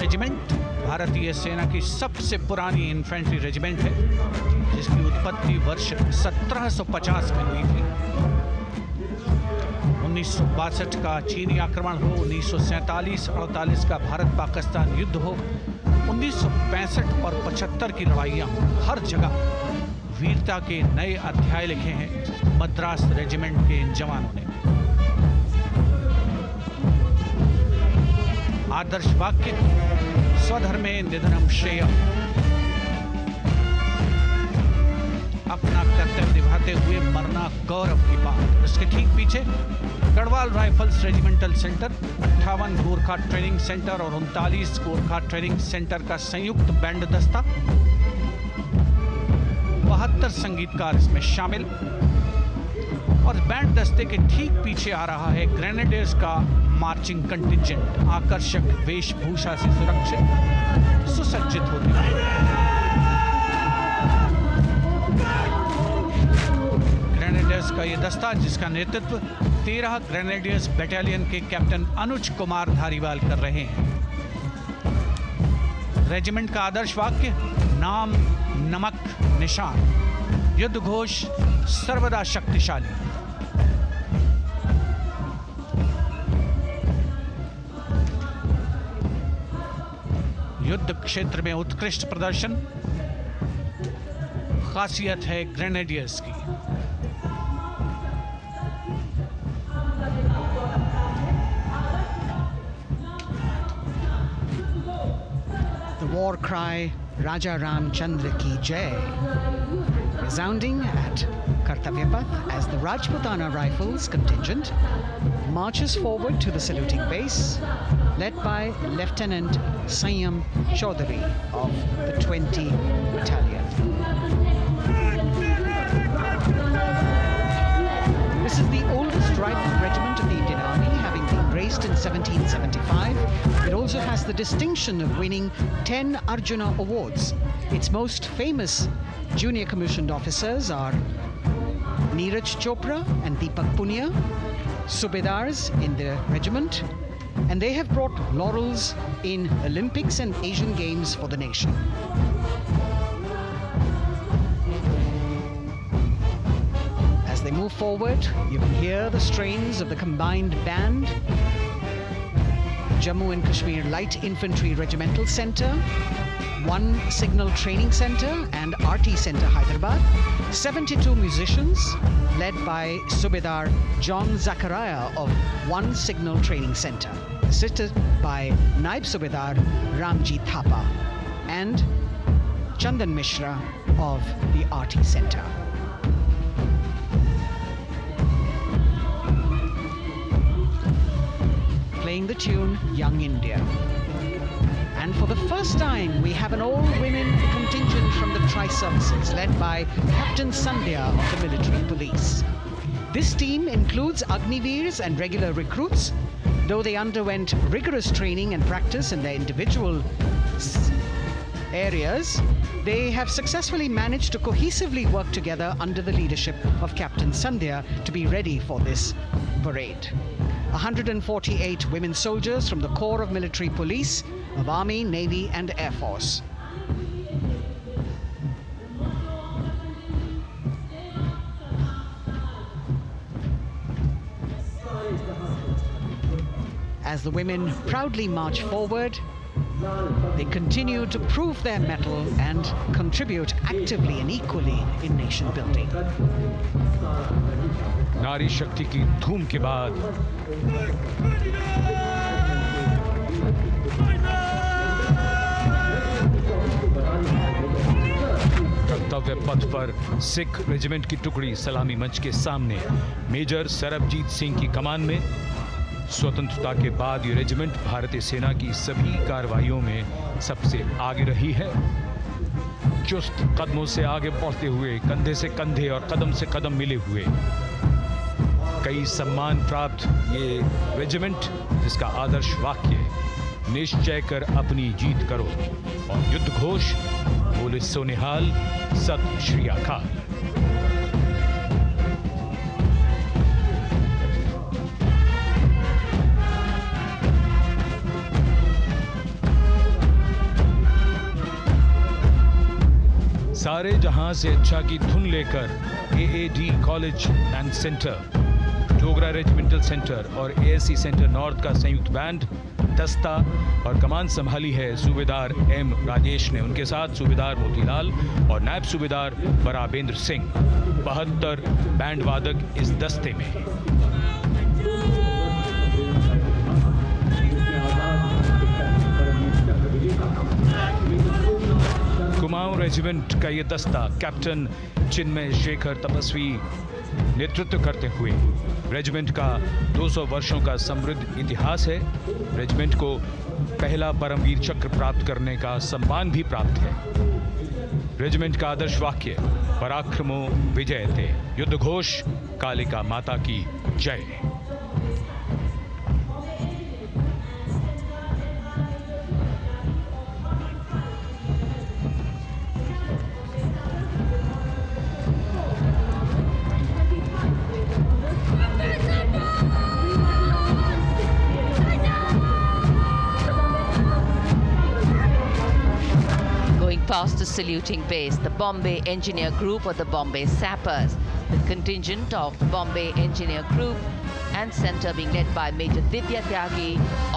Regiment भारतीय सेना की सबसे पुरानी इन्फेंट्री रेजिमेंट है, जिसकी उत्पत्ति वर्ष 1750 में हुई थी। 1962 का चीनी आक्रमण हो, 1947-48 का भारत पाकिस्तान युद्ध हो, 1965 और 75 की लड़ाइयाँ हो, हर जगह वीरता के नए अध्याय लिखे हैं मद्रास रेजिमेंट के इन जवानों ने। आदर्श वाक्य स्वधर्मे निधनम श्रेय, अपना कर्तव्य निभाते हुए मरना गौरव की बात। इसके ठीक पीछे Garhwal rifles regimental centre, 58 Gorkha training centre और 39 गोरखा ट्रेनिंग सेंटर का संयुक्त बैंड दस्ता, 72 संगीतकार इसमें शामिल। और बैंड दस्ते के ठीक पीछे आ रहा है ग्रेनेडियर्स का मार्चिंग कंटिंजेंट, आकर्षक वेशभूषा से सुरक्षित सुसज्जित होते हुए। ग्रेनेडियर्स का यह दस्ता, जिसका नेतृत्व 13 ग्रेनेडियर्स बटालियन के कैप्टन अनुज कुमार धारीवाल कर रहे हैं। रेजिमेंट का आदर्श वाक्य नाम नमक निशान, युद्ध घोष सर्वदा शक्तिशाली। युद्ध क्षेत्र में उत्कृष्ट प्रदर्शन खासियत है ग्रेनेडियर्स की। The war cry Raja Ramchandra ki Jai resounding at Kartavya Path as the Rajputana Rifles contingent marches forward to the saluting base, led by Lieutenant Sanyam Chaudhary of the 20 Battalion. This is the oldest rifle regiment of the Indian Army, having been raised in 1775. It also has the distinction of winning 10 Arjuna Awards. Its most famous junior commissioned officers are Neeraj Chopra and Deepak Punia, Subedars in the regiment, and they have brought laurels in Olympics and Asian Games for the nation. As they move forward, you can hear the strains of the combined band, Jammu and Kashmir Light Infantry Regimental Centre, 1 Signal Training Centre and RT Centre Hyderabad, 72 musicians led by Subedar John Zachariah of 1 Signal Training Centre, assisted by Naib Subedar Ramji Thapa and Chandan Mishra of the RT Centre. Playing the tune Young India. And for the first time, we have an all-women contingent from the Tri-Services, led by Captain Sandhya of the Military Police. This team includes Agniveers and regular recruits. Though they underwent rigorous training and practice in their individual areas, they have successfully managed to cohesively work together under the leadership of Captain Sandhya to be ready for this parade. 148 women soldiers from the Corps of Military Police of Army, Navy and Air Force. As the women proudly march forward, they continue to prove their mettle and contribute actively and equally in nation building. नारी शक्ति की धूम के बाद कर्तव्य पथ पर Sikh regiment की टुकड़ी सलामी मंच के सामने मेजर सरबजीत सिंह की कमान में। स्वतंत्रता के बाद ये रेजिमेंट भारतीय सेना की सभी कार्रवाइयों में सबसे आगे रही है। चुस्त कदमों से आगे बढ़ते हुए, कंधे से कंधे और कदम से कदम मिले हुए, कई सम्मान प्राप्त ये रेजिमेंट, जिसका आदर्श वाक्य निश्चय कर अपनी जीत करो और युद्ध घोष बोले सोनिहाल सत श्री अकाल। सारे जहां से अच्छा की धुन लेकर AAD college and centre, Dogra regimental centre और ASC सेंटर नॉर्थ का संयुक्त बैंड दस्ता और कमान संभाली है सूबेदार M राजेश ने। उनके साथ सूबेदार मोतीलाल और नायब सूबेदार बराबेंद्र सिंह। 72 बैंड वादक इस दस्ते में हैं। कुमाऊं रेजिमेंट का ये दस्ता कैप्टन चिन्मय शेखर तपस्वी नेतृत्व करते हुए, रेजिमेंट का 200 वर्षों का समृद्ध इतिहास है। रेजिमेंट को पहला परमवीर चक्र प्राप्त करने का सम्मान भी प्राप्त है। रेजिमेंट का आदर्श वाक्य पराक्रमो विजयते, युद्ध घोष कालिका माता की जय। Past the saluting base, the Bombay Engineer Group or the Bombay Sappers, the contingent of the Bombay Engineer Group and Centre being led by Major Divya Tyagi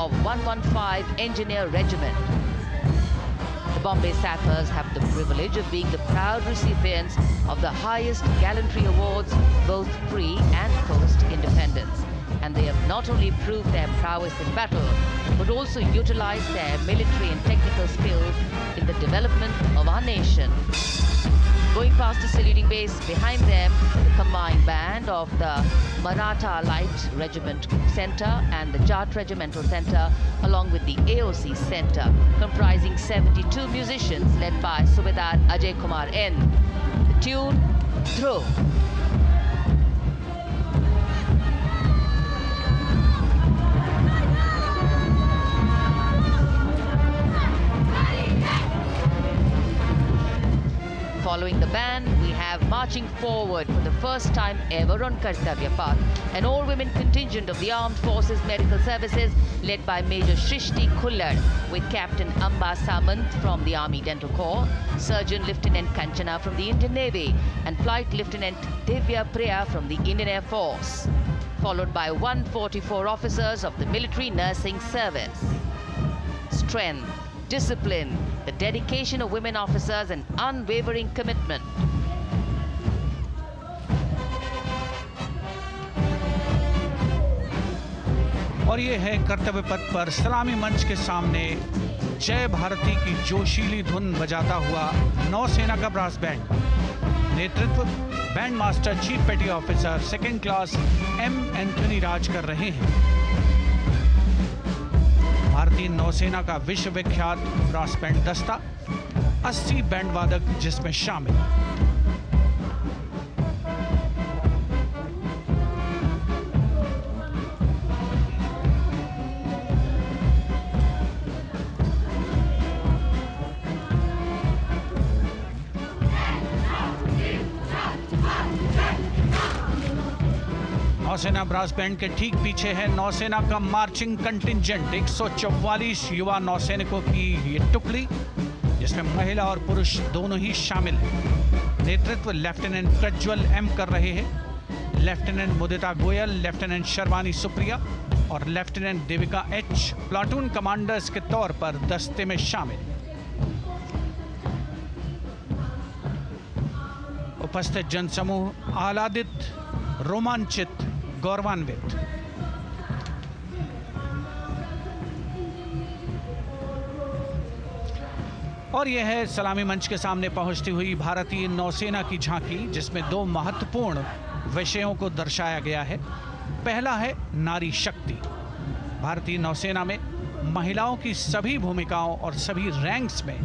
of 115 Engineer Regiment. The Bombay Sappers have the privilege of being the proud recipients of the highest gallantry awards, both pre and post-independence. And they have not only proved their prowess in battle, but also utilized their military and technical skills in the development of our nation. Going past the saluting base, behind them, the combined band of the Maratha Light Regiment Centre and the Jat Regimental Centre, along with the AOC Centre, comprising 72 musicians led by Subedar Ajay Kumar N. The tune, Dhruv. Following the band, we have marching forward for the first time ever on Kartavya Path, an all-women contingent of the Armed Forces Medical Services led by Major Shrishti Khullar, with Captain Amba Samant from the Army Dental Corps, Surgeon Lieutenant Kanchana from the Indian Navy, and Flight Lieutenant Divya Priya from the Indian Air Force, followed by 144 officers of the Military Nursing Service. Strength, discipline, the dedication of women officers and unwavering commitment. और ये है कर्तव्य पथ पर सलामी मंच के सामने जय भारती की जोशीली धुन बजाता हुआ नौसेना का ब्रास बैंड। नेतृत्व band master chief petty officer second class M Anthony Raj कर रहे हैं। भारतीय नौसेना का विश्व विख्यात ब्रास बैंड दस्ता, 80 बैंड वादक जिसमें शामिल। नौसेना ब्रास बैंड के ठीक पीछे है नौसेना का मार्चिंग कंटिंजेंट, 144 युवा नौसैनिकों की ये टुकड़ी, जिसमें महिला और पुरुष दोनों ही शामिल हैं। नेतृत्व लेफ्टिनेंट प्रज्वल M कर रहे हैं। लेफ्टिनेंट मुदिता गोयल, लेफ्टिनेंट शर्वानी सुप्रिया और lieutenant Devika H platoon commanders के तौर पर दस्ते में शामिल। उपस्थित जनसमूह आह्लादित, रोमांचित, गौरवान्वित। और यह है सलामी मंच के सामने पहुंचती हुई भारतीय नौसेना की झांकी, जिसमें दो महत्वपूर्ण विषयों को दर्शाया गया है। पहला है नारी शक्ति। भारतीय नौसेना में महिलाओं की सभी भूमिकाओं और सभी रैंक्स में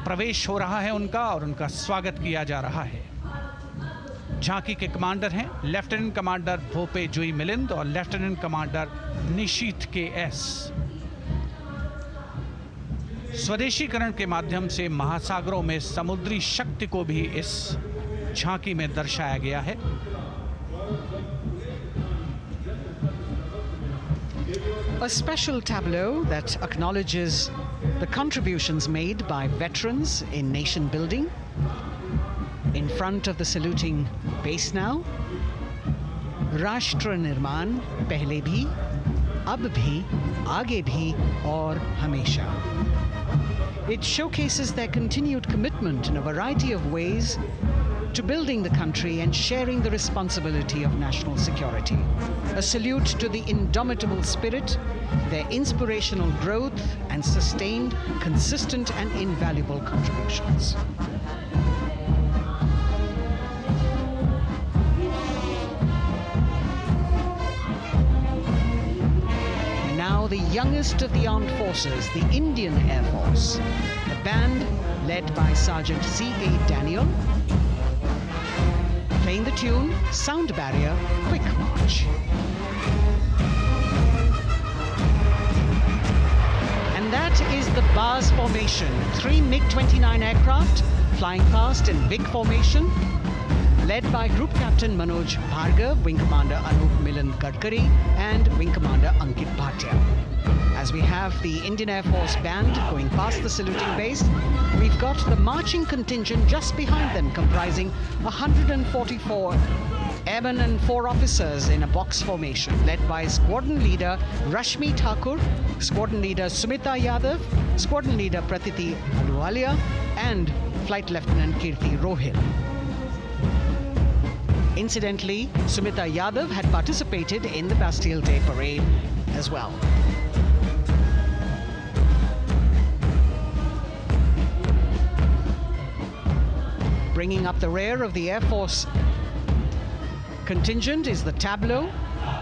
प्रवेश हो रहा है उनका, और उनका स्वागत किया जा रहा है। झांकी के कमांडर हैं लेफ्टिनेंट कमांडर भोपे जुई मिलिंद और लेफ्टिनेंट कमांडर निशीथ KS। स्वदेशीकरण के माध्यम से महासागरों में समुद्री शक्ति को भी इस झांकी में दर्शाया गया है। A special tableau that acknowledges the contributions made by veterans in nation building In front of the saluting base now, राष्ट्र निर्माण पहले भी, अब भी, आगे भी और हमेशा. It showcases their continued commitment in a variety of ways to building the country and sharing the responsibility of national security. A salute to the indomitable spirit, their inspirational growth and sustained, consistent and invaluable contributions. And now the youngest of the armed forces, the Indian Air Force, the band led by Sergeant C.A. Daniel, playing the tune Sound Barrier Quick March. And that is the bars formation. 3 MiG-29 aircraft flying past in big formation, led by Group Captain Manoj Bhargav, Wing Commander Anup Milan Gadkari and Wing Commander Ankit Bhatia. As we have the Indian Air Force band going past the saluting base, we've got the marching contingent just behind them, comprising 144 airmen and 4 officers in a box formation, led by Squadron Leader Rashmi Thakur, Squadron Leader Sumita Yadav, Squadron Leader Pratiti Aluwalia, and Flight Lieutenant Kirti Rohil. Incidentally, Sumita Yadav had participated in the Bastille Day Parade as well. Bringing up the rear of the Air Force contingent is the tableau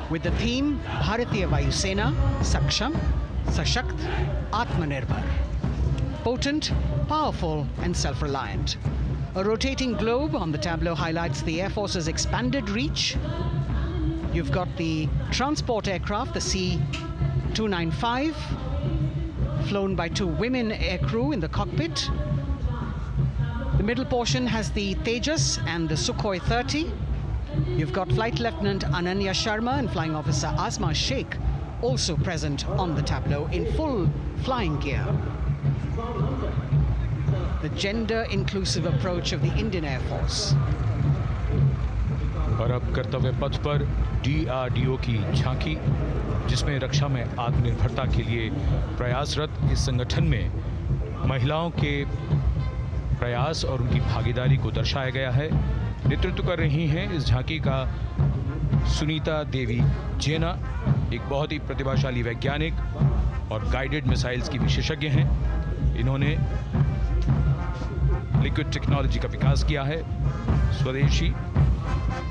with the theme Bharatiya Vayu Sena, Saksham, Sashakt, Atmanirbhar. Potent, powerful and self-reliant. A rotating globe on the tableau highlights the Air Force's expanded reach. You've got the transport aircraft, the C-295, flown by 2 women aircrew in the cockpit. The middle portion has the Tejas and the Sukhoi 30. You've got Flight Lieutenant Ananya Sharma and Flying Officer Asma Sheikh also present on the tableau in full flying gear. The gender-inclusive approach of the Indian Air Force. और अब कर्तव्य पथ पर DRDO की झांकी, जिसमें रक्षा में आत्मनिर्भरता के लिए प्रयासरत इस संगठन में महिलाओं के प्रयास और उनकी भागीदारी को दर्शाया गया है। नेतृत्व कर रही हैं इस झांकी का सुनीता देवी जेना, एक बहुत ही प्रतिभाशाली वैज्ञानिक और गाइडेड मिसाइल्स की विशेषज्ञ हैं। इन्होंने लिक्विड टेक्नोलॉजी का विकास किया है। स्वदेशी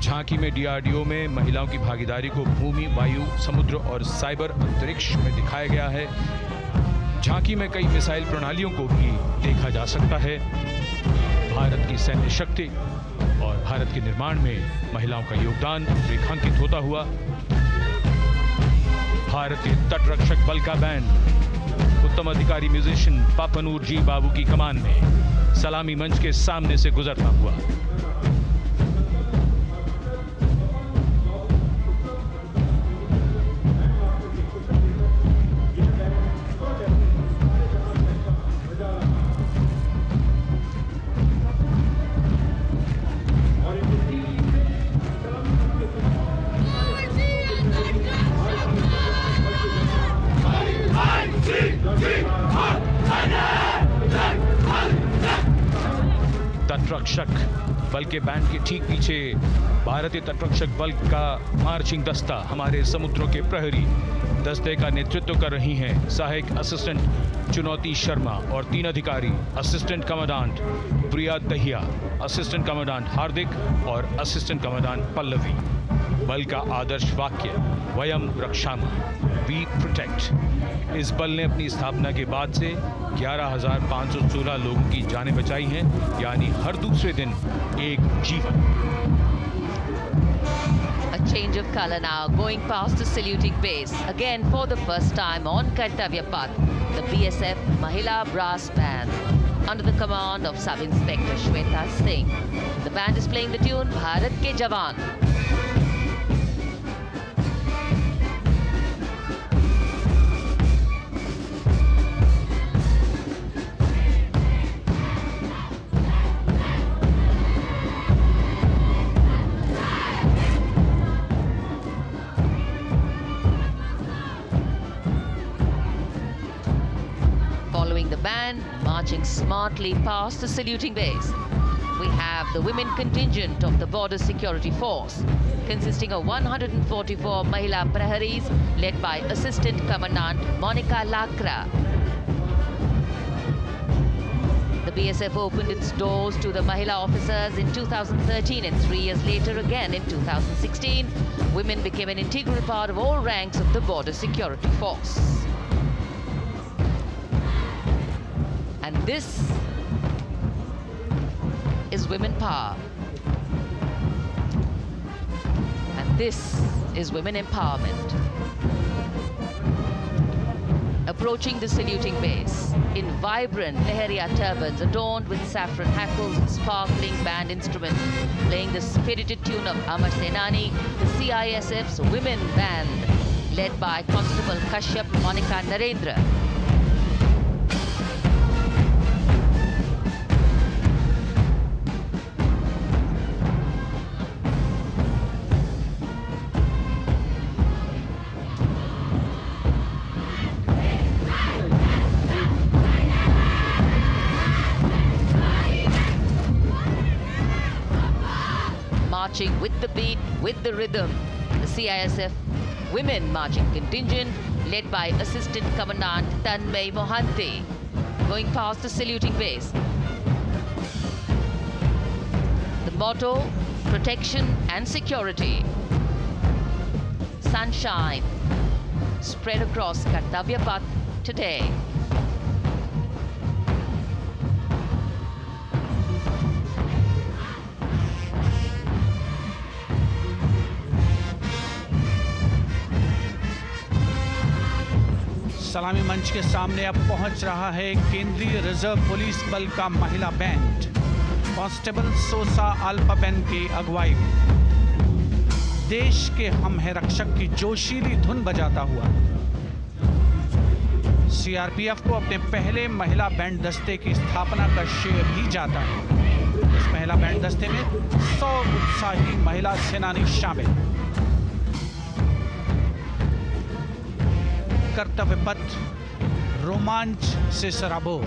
झांकी में DRDO में महिलाओं की भागीदारी को भूमि, वायु, समुद्र और साइबर अंतरिक्ष में दिखाया गया है। झांकी में कई मिसाइल प्रणालियों को भी देखा जा सकता है। भारत की सैन्य शक्ति और भारत के निर्माण में महिलाओं का योगदान रेखांकित होता हुआ भारतीय तटरक्षक बल का बैंड उत्तम अधिकारी म्यूजिशियन पापनूर जी बाबू की कमान में सलामी मंच के सामने से गुजरता हुआ। तटरक्षक बल के बैंड के ठीक पीछे भारतीय तटरक्षक बल का मार्चिंग दस्ता हमारे समुद्रों के प्रहरी दस्ते का नेतृत्व कर रही हैं सहायक असिस्टेंट चुनौती शर्मा और 3 अधिकारी असिस्टेंट कमांडेंट प्रिया दहिया, असिस्टेंट कमांडेंट हार्दिक और असिस्टेंट कमांडेंट पल्लवी। बल का आदर्श वाक्य वयम रक्षामः, वी प्रोटेक्ट। इस बल ने अपनी स्थापना के बाद से 11,516 लोगों की जानें बचाई हैं, यानी हर दूसरे दिन एक जीवन। A change of color now, going past the saluting base. Again, for the first time on Kartavya Path, the BSF Mahila Brass Band, under the command of Sub-Inspector Shweta Singh. The band is playing the tune Bharat Ke Jawan. marching smartly past the saluting base. We have the women contingent of the Border Security Force, consisting of 144 Mahila Praharis, led by Assistant Commandant Monica Lakra. The BSF opened its doors to the Mahila officers in 2013 and 3 years later again in 2016. Women became an integral part of all ranks of the Border Security Force. And this is women power. And this is women empowerment. Approaching the saluting base in vibrant Leheria turbans adorned with saffron hackles and sparkling band instruments, playing the spirited tune of Amar Senani, the CISF's women band, led by Constable Kashyap Monica Narendra. Marching with the beat, with the rhythm, the CISF Women Marching Contingent, led by Assistant Commandant Tanmay Mohanty, going past the saluting base. The motto, protection and security. Sunshine spread across Kartavya Path today. सलामी मंच के सामने अब पहुंच रहा है केंद्रीय reserve police बल का महिला बैंड कांस्टेबल सोसा अल्पाबेन की अगुवाई में देश के हम है रक्षक की जोशीली धुन बजाता हुआ सीआरपीएफ को अपने पहले महिला बैंड दस्ते की स्थापना का श्रेय भी जाता है। इस महिला बैंड दस्ते में 100 उत्साही महिला सेनानी शामिल। कर्तव्य पथ रोमांच से सराबोर।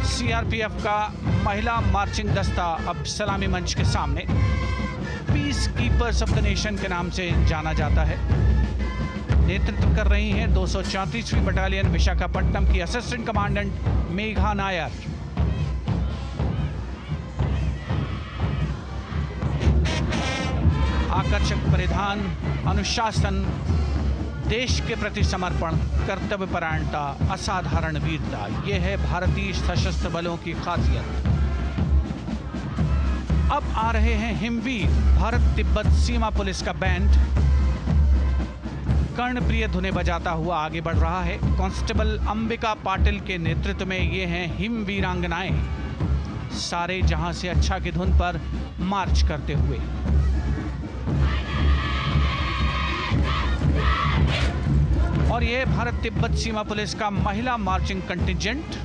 सीआरपीएफ का महिला मार्चिंग दस्ता अब सलामी मंच के सामने peace keepers of the nation के नाम से जाना जाता है। नेतृत्व कर रही हैं 234वीं बटालियन विशाखापट्टनम की असिस्टेंट कमांडेंट मेघा नायर। आकर्षक परिधान, अनुशासन, देश के प्रति समर्पण, कर्तव्य परायणता, असाधारण वीरता, यह है भारतीय सशस्त्र बलों की खासियत। अब आ रहे हैं हिमवीर भारत तिब्बत सीमा पुलिस का बैंड कर्णप्रिय धुनें बजाता हुआ आगे बढ़ रहा है। कांस्टेबल अंबिका पाटिल के नेतृत्व में ये हैं हिमवीरांगनाएं, सारे जहां से अच्छा की धुन पर मार्च करते हुए। और यह भारत तिब्बत सीमा पुलिस का महिला मार्चिंग कंटिजेंट,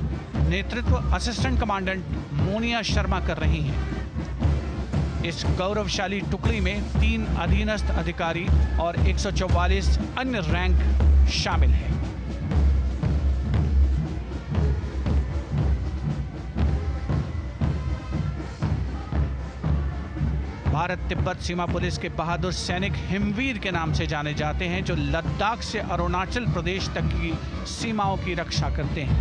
नेतृत्व असिस्टेंट कमांडेंट मोनिया शर्मा कर रही हैं। इस गौरवशाली टुकड़ी में 3 अधीनस्थ अधिकारी और 144 अन्य रैंक शामिल हैं। भारत तिब्बत सीमा पुलिस के बहादुर सैनिक हिमवीर के नाम से जाने जाते हैं, जो लद्दाख से अरुणाचल प्रदेश तक की सीमाओं की रक्षा करते हैं।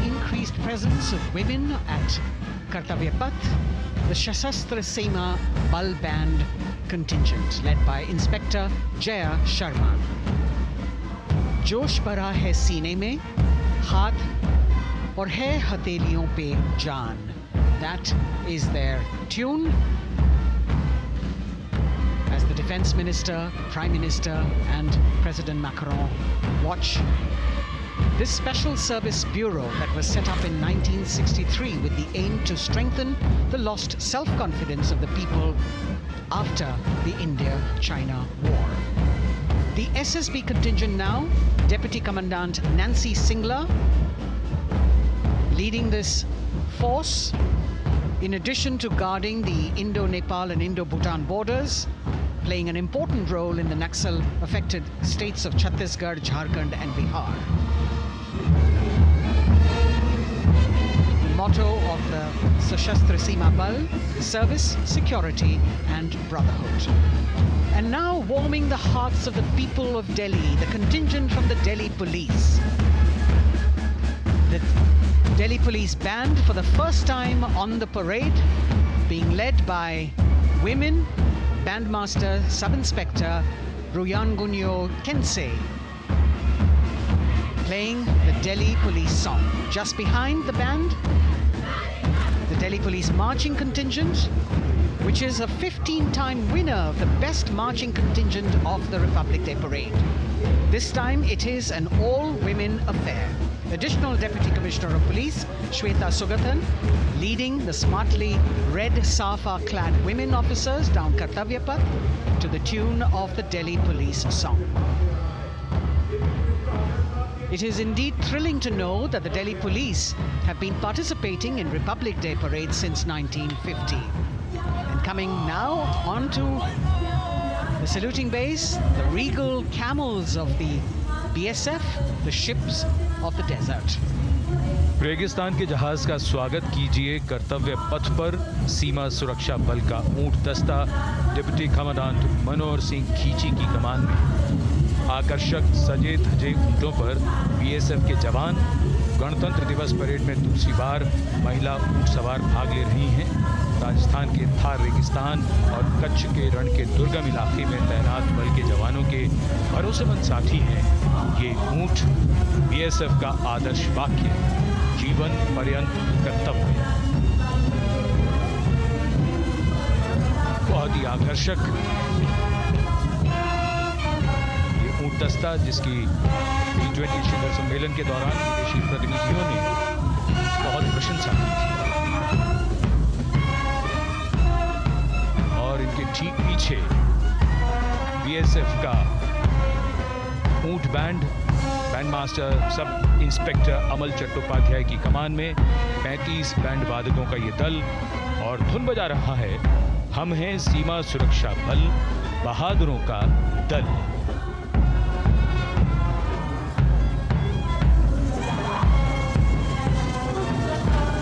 Increased presence of women at Kartavya Path, the Shasastra Seema Bal Band contingent led by Inspector Jaya Sharma. जोश भरा है सीने में, हाथ और है हथेलियों पे जान. That is their tune. As the Defense Minister, Prime Minister and President Macron watch this Special Service Bureau that was set up in 1963 with the aim to strengthen the lost self-confidence of the people after the India-China war. The SSB contingent now, Deputy Commandant Nancy Singla, leading this force In addition to guarding the Indo-Nepal and Indo-Bhutan borders, playing an important role in the Naxal-affected states of Chhattisgarh, Jharkhand and Bihar. The motto of the Sashastra Seema Bal, service, security and brotherhood. And now warming the hearts of the people of Delhi, the contingent from the Delhi Police. The Delhi Police Band for the first time on the parade, being led by women, Bandmaster Sub-Inspector Ruyangunyo Kense, playing the Delhi Police song. Just behind the band, the Delhi Police marching contingent, which is a 15-time winner of the best marching contingent of the Republic Day Parade. This time it is an all-women affair. Additional Deputy Commissioner of Police, Shweta Sugathan, leading the smartly red safa-clad women officers down Kartavya path to the tune of the Delhi Police song. It is indeed thrilling to know that the Delhi Police have been participating in Republic Day parades since 1950. And coming now onto the saluting base, the regal camels of the BSF, the ships of the desert. रेगिस्तान के जहाज का स्वागत कीजिए कर्तव्य पथ पर सीमा सुरक्षा बल का ऊंट दस्ता डिप्टी कमांडेंट मनोहर सिंह खींची की कमान में। आकर्षक सजे धजे ऊंटों पर बीएसएफ के जवान गणतंत्र दिवस परेड में दूसरी बार महिला ऊंट सवार भाग ले रही हैं। राजस्थान के थार रेगिस्तान और कच्छ के रण के दुर्गम इलाके में तैनात बल के जवानों के भरोसेमंद साथी हैं। ये ऊंट बीएसएफ का आदर्श वाक्य, जीवन पर्यंत कर्तव्य। बहुत ही आकर्षक ये ऊंट दस्ता, जिसकी G20 शिखर सम्मेलन के दौरान विदेशी प्रतिनिधियों ने बहुत प्रशंसा की थी। और इनके ठीक पीछे बीएसएफ का ऊंट बैंड मास्टर सब इंस्पेक्टर अमल चट्टोपाध्याय की कमान में 35 बैंड वादकों का ये दल, और धुन बजा रहा है हम हैं सीमा सुरक्षा बल, बहादुरों का दल।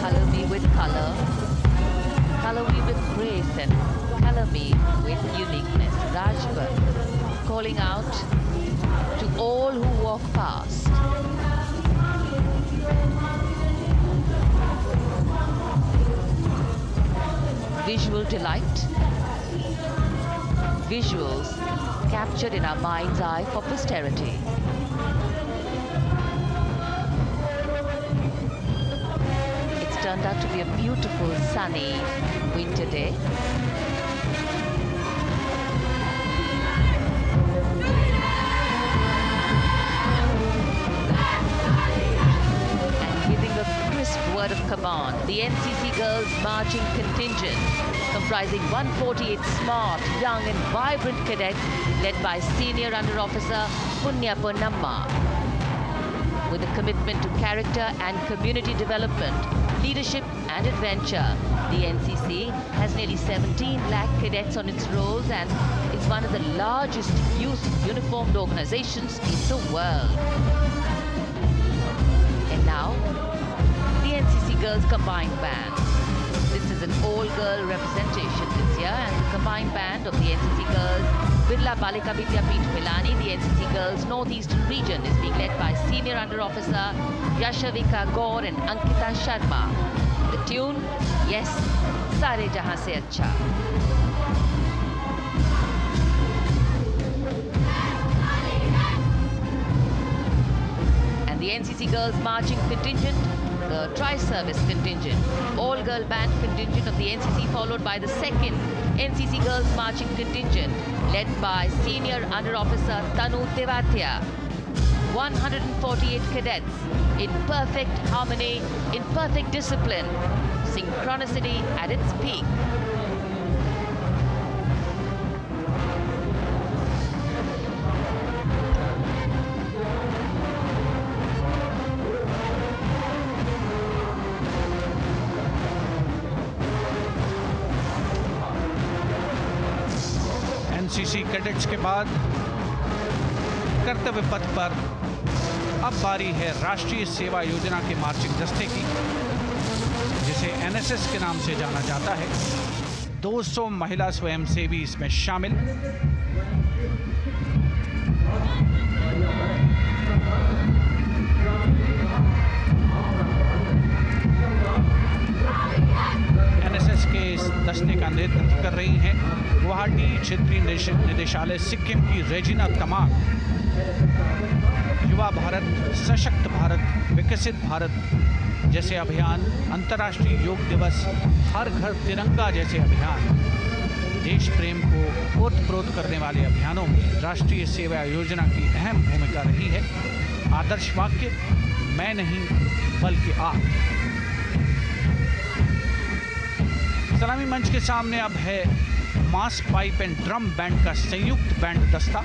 Color me with color, color me with grace, and color me with uniqueness. Rajpat calling out to all who walk past. Visual delight, visuals captured in our mind's eye for posterity. It's turned out to be a beautiful sunny winter day. Word of command, the NCC Girls Marching Contingent, comprising 148 smart, young and vibrant cadets led by Senior Under Officer Punya Purnamma. With a commitment to character and community development, leadership and adventure, the NCC has nearly 17 lakh cadets on its rolls and is one of the largest youth uniformed organizations in the world. And now, the NCC Girls Combined Band. This is an all-girl representation this year, and the combined band of the NCC Girls Birla Balika Vidyapeeth Milani, the NCC Girls Northeastern region, is being led by Senior Under Officer Yashavika Gaur and Ankita Sharma. The tune, yes, Sare Jahan Se Acha. And the NCC Girls Marching Contingent, the Tri-Service Contingent, all-girl band contingent of the NCC, followed by the second NCC Girls Marching Contingent, led by Senior Under Officer Tanu Tevatia. 148 cadets in perfect harmony, in perfect discipline, synchronicity at its peak. NCC cadets के बाद कर्तव्य पथ पर अब बारी है राष्ट्रीय सेवा योजना के मार्चिंग दस्ते की, जिसे एनएसएस के नाम से जाना जाता है। 200 महिला स्वयंसेवी इसमें शामिल। एनएसएस के इस दस्ते का नेतृत्व कर रही हैं गुवाहाटी क्षेत्रीय निदेशालय सिक्किम की रेजिना तमांग। युवा भारत, सशक्त भारत, विकसित भारत जैसे अभियान, अंतर्राष्ट्रीय योग दिवस, हर घर तिरंगा जैसे अभियान, देश प्रेम को ओतप्रोत करने वाले अभियानों में राष्ट्रीय सेवा योजना की अहम भूमिका रही है। आदर्श वाक्य, मैं नहीं बल्कि आप। सलामी मंच के सामने अब है मास पाइप एंड ड्रम बैंड का संयुक्त बैंड दस्ता।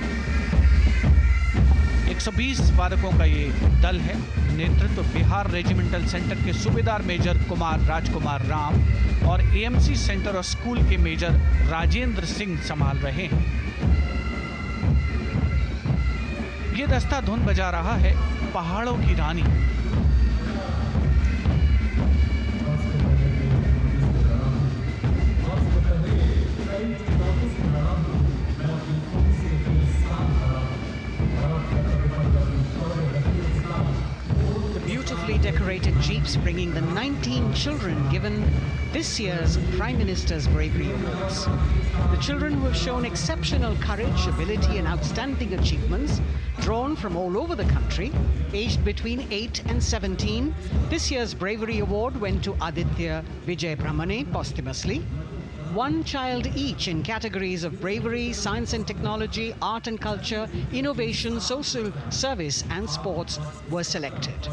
120 वादकों का ये दल है। नेतृत्व बिहार रेजिमेंटल सेंटर के सूबेदार मेजर कुमार राजकुमार राम और एएमसी सेंटर और स्कूल के मेजर राजेंद्र सिंह संभाल रहे हैं। ये दस्ता धुन बजा रहा है पहाड़ों की रानी। Decorated jeeps bringing the 19 children given this year's Prime Minister's Bravery Awards. The children who have shown exceptional courage, ability and outstanding achievements, drawn from all over the country, aged between 8 and 17. This year's Bravery Award went to Aditya Vijay Brahmane posthumously. One child each in categories of bravery, science and technology, art and culture, innovation, social service and sports were selected.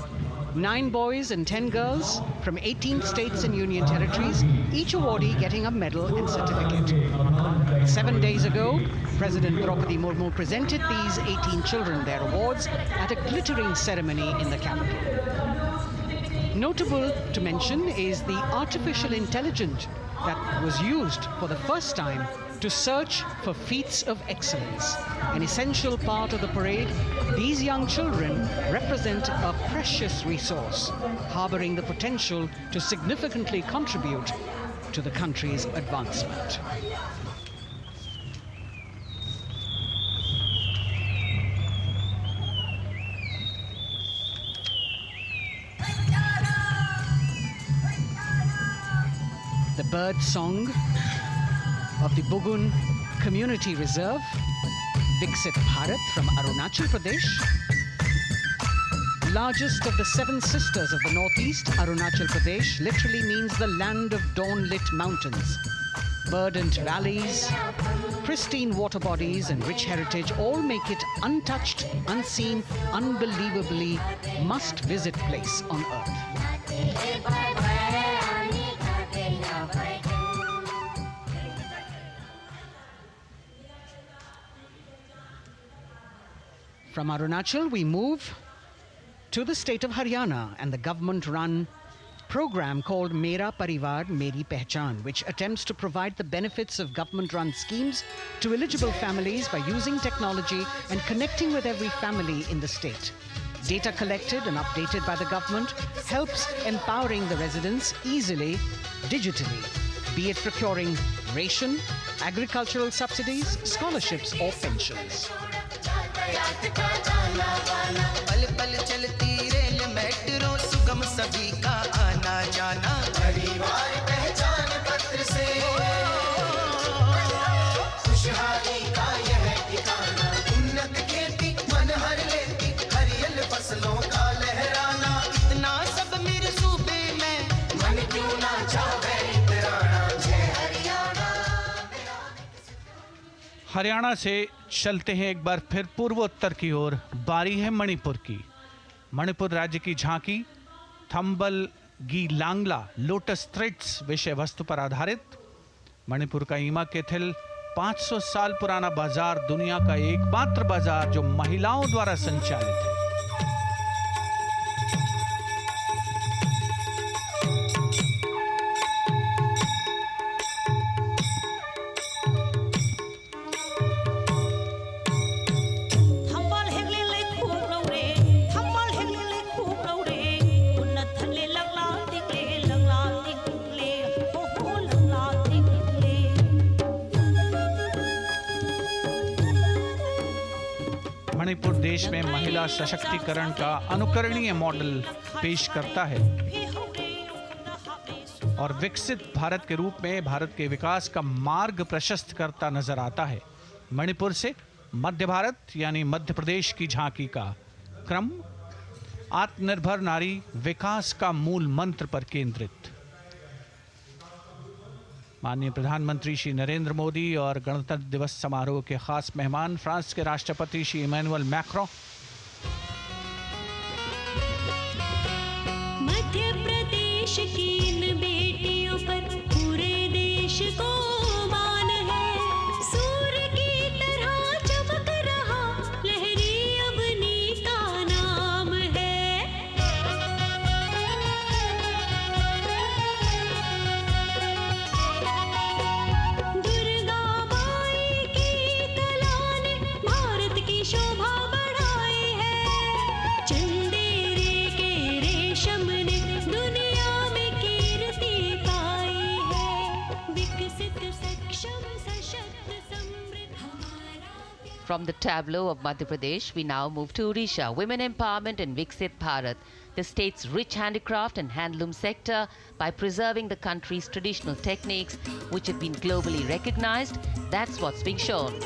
9 boys and 10 girls from 18 states and union territories, each awardee getting a medal and certificate. 7 days ago, President Draupadi Murmu presented these 18 children their awards at a glittering ceremony in the capital. Notable to mention is the artificial intelligence that was used for the first time to search for feats of excellence. An essential part of the parade, these young children represent a precious resource, harboring the potential to significantly contribute to the country's advancement. The bird song of the Bugun Community Reserve, Viksit Bharat from Arunachal Pradesh. Largest of the 7 sisters of the northeast, Arunachal Pradesh literally means the land of dawn-lit mountains. Verdant valleys, pristine water bodies and rich heritage all make it untouched, unseen, unbelievably must-visit place on earth. From Arunachal, we move to the state of Haryana and the government-run program called Mera Parivar Meri Pehchan, which attempts to provide the benefits of government-run schemes to eligible families by using technology and connecting with every family in the state. Data collected and updated by the government helps empowering the residents easily, digitally, be it procuring ration, agricultural subsidies, scholarships or pensions. पल पल चलती rail metro सुगम सभी का आना जाना परिवार पहचान पत्र से खुशहाली का यह ठिकाना उन्नत खेती मन हर लेती हरियल फसलों का लहराना इतना सब मेरे सूबे में मन क्यों ना चाहे इतराना जय हरियाणा। हरियाणा से चलते हैं एक बार फिर पूर्वोत्तर की ओर। बारी है मणिपुर की। मणिपुर राज्य की झांकी थंबल गी लांगला लोटस थ्रेड्स विषय वस्तु पर आधारित। मणिपुर का ईमा केथिल 500 साल पुराना बाजार दुनिया का एकमात्र बाजार जो महिलाओं द्वारा संचालित है। देश में महिला सशक्तिकरण का अनुकरणीय मॉडल पेश करता है और विकसित भारत के रूप में भारत के विकास का मार्ग प्रशस्त करता नजर आता है। मणिपुर से मध्य भारत यानी मध्य प्रदेश की झांकी का क्रम आत्मनिर्भर नारी विकास का मूल मंत्र पर केंद्रित। माननीय प्रधानमंत्री श्री नरेंद्र मोदी और गणतंत्र दिवस समारोह के खास मेहमान फ्रांस के राष्ट्रपति श्री इमैनुअल मैक्रों, मध्य प्रदेश की इन बेटियों पर पूरे देश को मान है। सूर्य की तरह चमक रहा लहरी अवनी का नाम है। दुर्गा माई की कला ने भारत की शोभा बढ़ाई है। चंदेरे के रेशम ने दुनिया में कीर्ति पाई है। विकसित सक्षम सशक्त समृद्ध हमारा प्यार। From the tableau of Madhya Pradesh, we now move to Odisha. Women empowerment and Viksit Bharat, the state's rich handicraft and handloom sector, by preserving the country's traditional techniques, which have been globally recognized. That's what's being shown.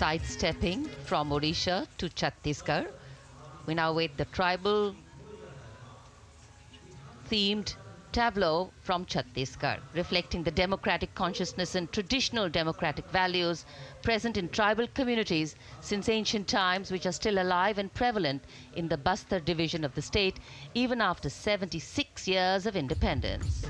Sidestepping from Odisha to Chhattisgarh, we now wait the tribal themed tableau from Chhattisgarh, reflecting the democratic consciousness and traditional democratic values present in tribal communities since ancient times, which are still alive and prevalent in the Bastar division of the state even after 76 years of independence.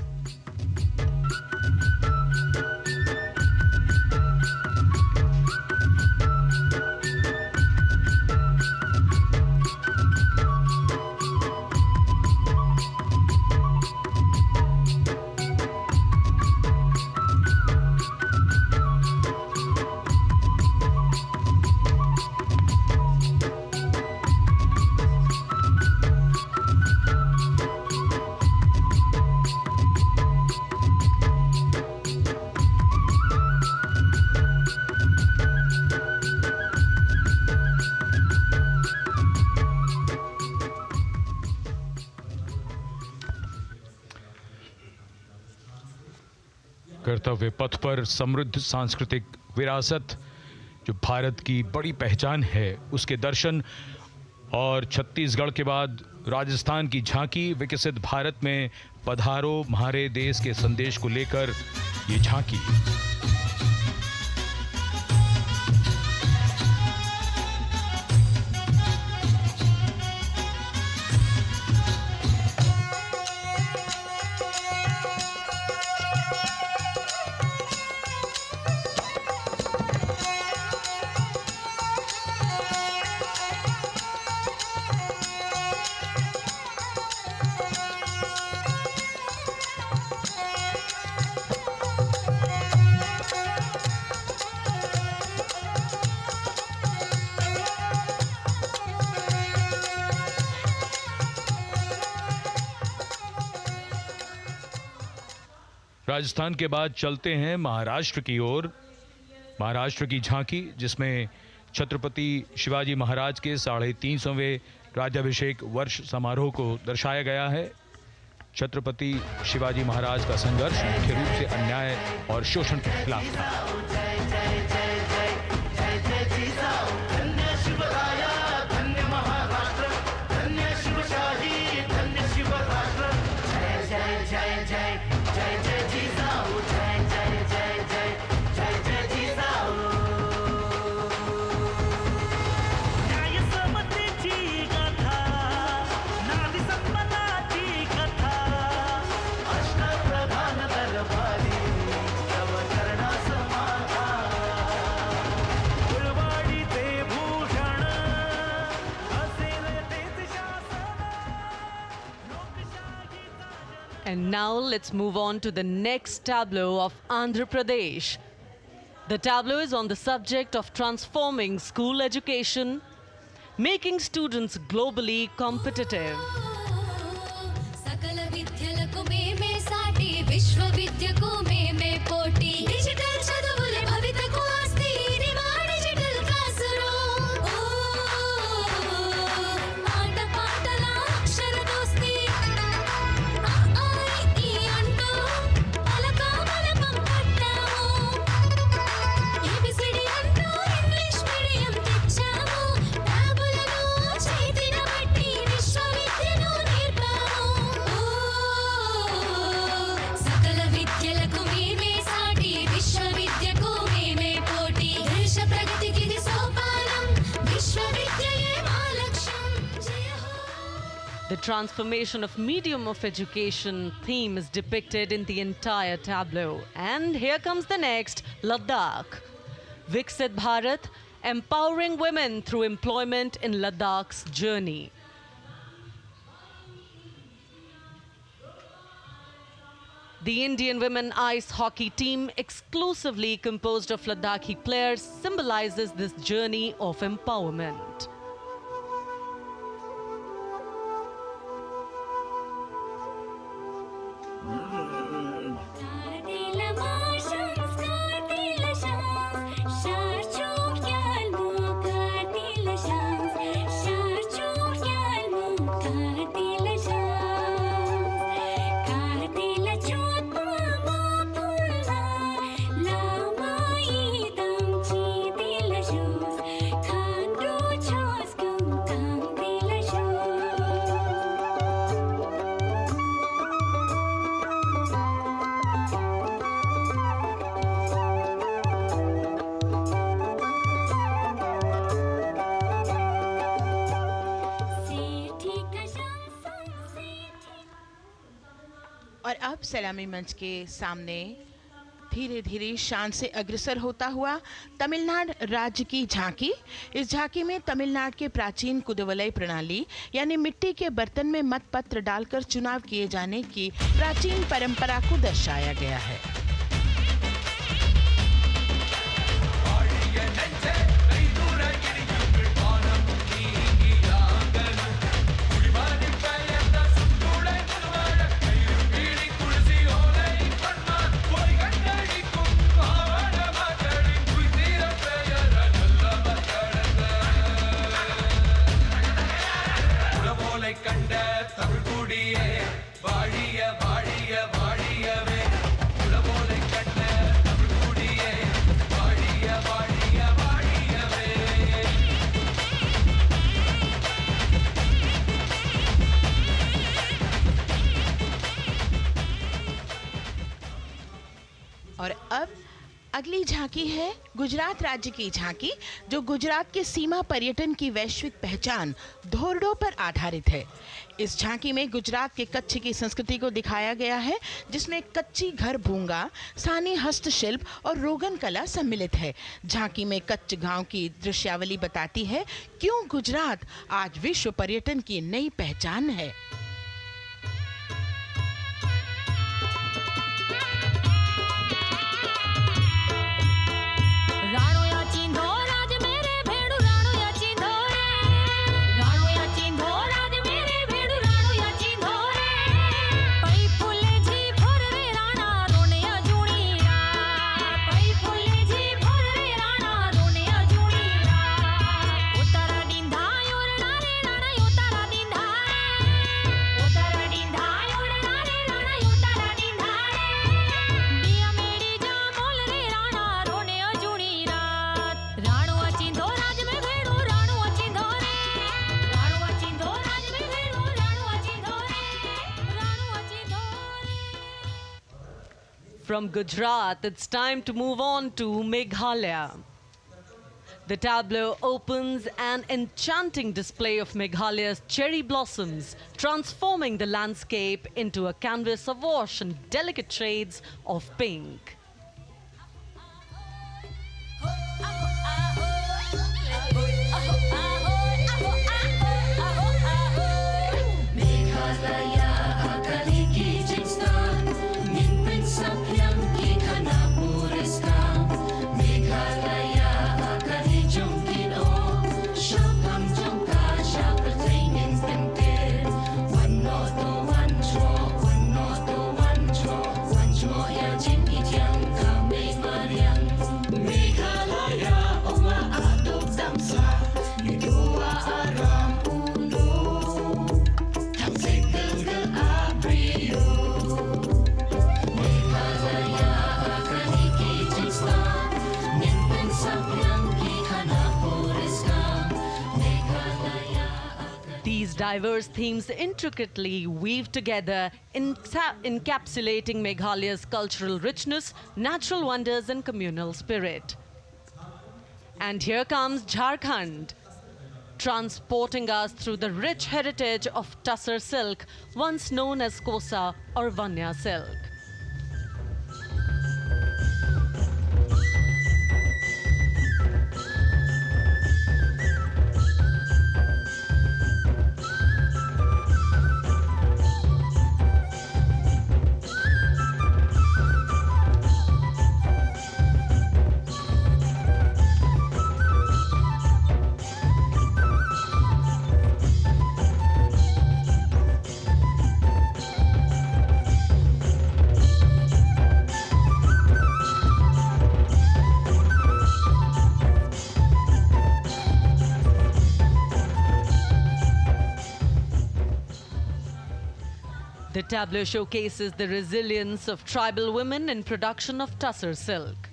कर्तव्य पथ पर समृद्ध सांस्कृतिक विरासत जो भारत की बड़ी पहचान है, उसके दर्शन और छत्तीसगढ़ के बाद राजस्थान की झांकी विकसित भारत में पधारो म्हारे देश के संदेश को लेकर ये झांकी। राजस्थान के बाद चलते हैं महाराष्ट्र की ओर। महाराष्ट्र की झांकी जिसमें छत्रपति शिवाजी महाराज के 350वें राज्याभिषेक वर्ष समारोह को दर्शाया गया है। छत्रपति शिवाजी महाराज का संघर्ष मुख्य रूप से अन्याय और शोषण के खिलाफ था। And now let's move on to the next tableau of Andhra Pradesh. The tableau is on the subject of transforming school education, making students globally competitive. सकल विद्यలకు మేమే సాటి విశ్వవిద్యకు మేమే పోటీ డిజిటల్ చదువుల భవితకు ఆస్తి ఇది మా డిజిటల్ క్లాస్ రూమ్ మాట పాటల అక్షర దోస్తి ఆ ఈ అంటూ పలక బలపం పట్టాము ఏబిసిడి అంటూ ఇంగ్లీష్ మీడియం తెచ్చాము ట్యాబులను చేతిన బట్టి విశ్వవిద్యను నేర్పాము సకల విద్యలకు మేమే సాటి విశ్వవిద్యకు మేమే పోటీ దేశ ప్రగతికి ఇది సోపానం విశ్వవిద్యయే మా లక్ష్యం జయ హో. The transformation of medium of education theme is depicted in the entire tableau. And here comes the next, Ladakh. Viksit Bharat, empowering women through employment in Ladakh's journey. The Indian women ice hockey team, exclusively composed of Ladakhi players, symbolizes this journey of empowerment. Kartavya Kartavya Sharchuk yalmu Kartavya Sharchuk yalmu Kartavya Kartavya chotma mapulva lamai tamchi dilashus khandu choskum kamdilashus और अब सलामी मंच के सामने धीरे धीरे शान से अग्रसर होता हुआ तमिलनाडु राज्य की झांकी। इस झांकी में तमिलनाडु के प्राचीन कुदवलय प्रणाली यानी मिट्टी के बर्तन में मतपत्र डालकर चुनाव किए जाने की प्राचीन परंपरा को दर्शाया गया है। और अब अगली झांकी है गुजरात राज्य की झांकी, जो गुजरात के सीमा पर्यटन की वैश्विक पहचान धोरडो पर आधारित है। इस झांकी में गुजरात के कच्छ की संस्कृति को दिखाया गया है, जिसमें कच्ची घर भूंगा, स्थानीय हस्तशिल्प और रोगन कला सम्मिलित है। झांकी में कच्छ गांव की दृश्यावली बताती है क्यों गुजरात आज विश्व पर्यटन की नई पहचान है। राणो या चिंधो राज मेरे भेड़ू राणो या चिंधो रे राणो या चिंधो राज मेरे भेड़ू राणो या चिंधो रे पई फुले जी भोर रे राणा रोने या जुणी रात पई फुले जी भोर रे राणा रोने या जुणी रात उतारा डिंधा योरणा रे राणा उतारा डिंधा उतारा डिंधा योरणा रे राणा उतारा डिंधा बिया मेरी जा बोल रे राणा रोने या जुणी राणो अचिंधो राज में भेड़ो राणो अचिंधो रे राणो अचिंधो राज में भेड़ो राणो अचिंधो रे राणो अचिंधो रे। From Gujarat, it's time to move on to Meghalaya. The tableau opens an enchanting display of Meghalaya's cherry blossoms, transforming the landscape into a canvas awash in delicate shades of pink. Meghalaya Akali की जिस Diverse themes intricately weave together, encapsulating Meghalaya's cultural richness, natural wonders, and communal spirit. And here comes Jharkhand, transporting us through the rich heritage of Tussar silk, once known as Kosa or Vanya silk. The tableau showcases the resilience of tribal women in production of Tussar silk.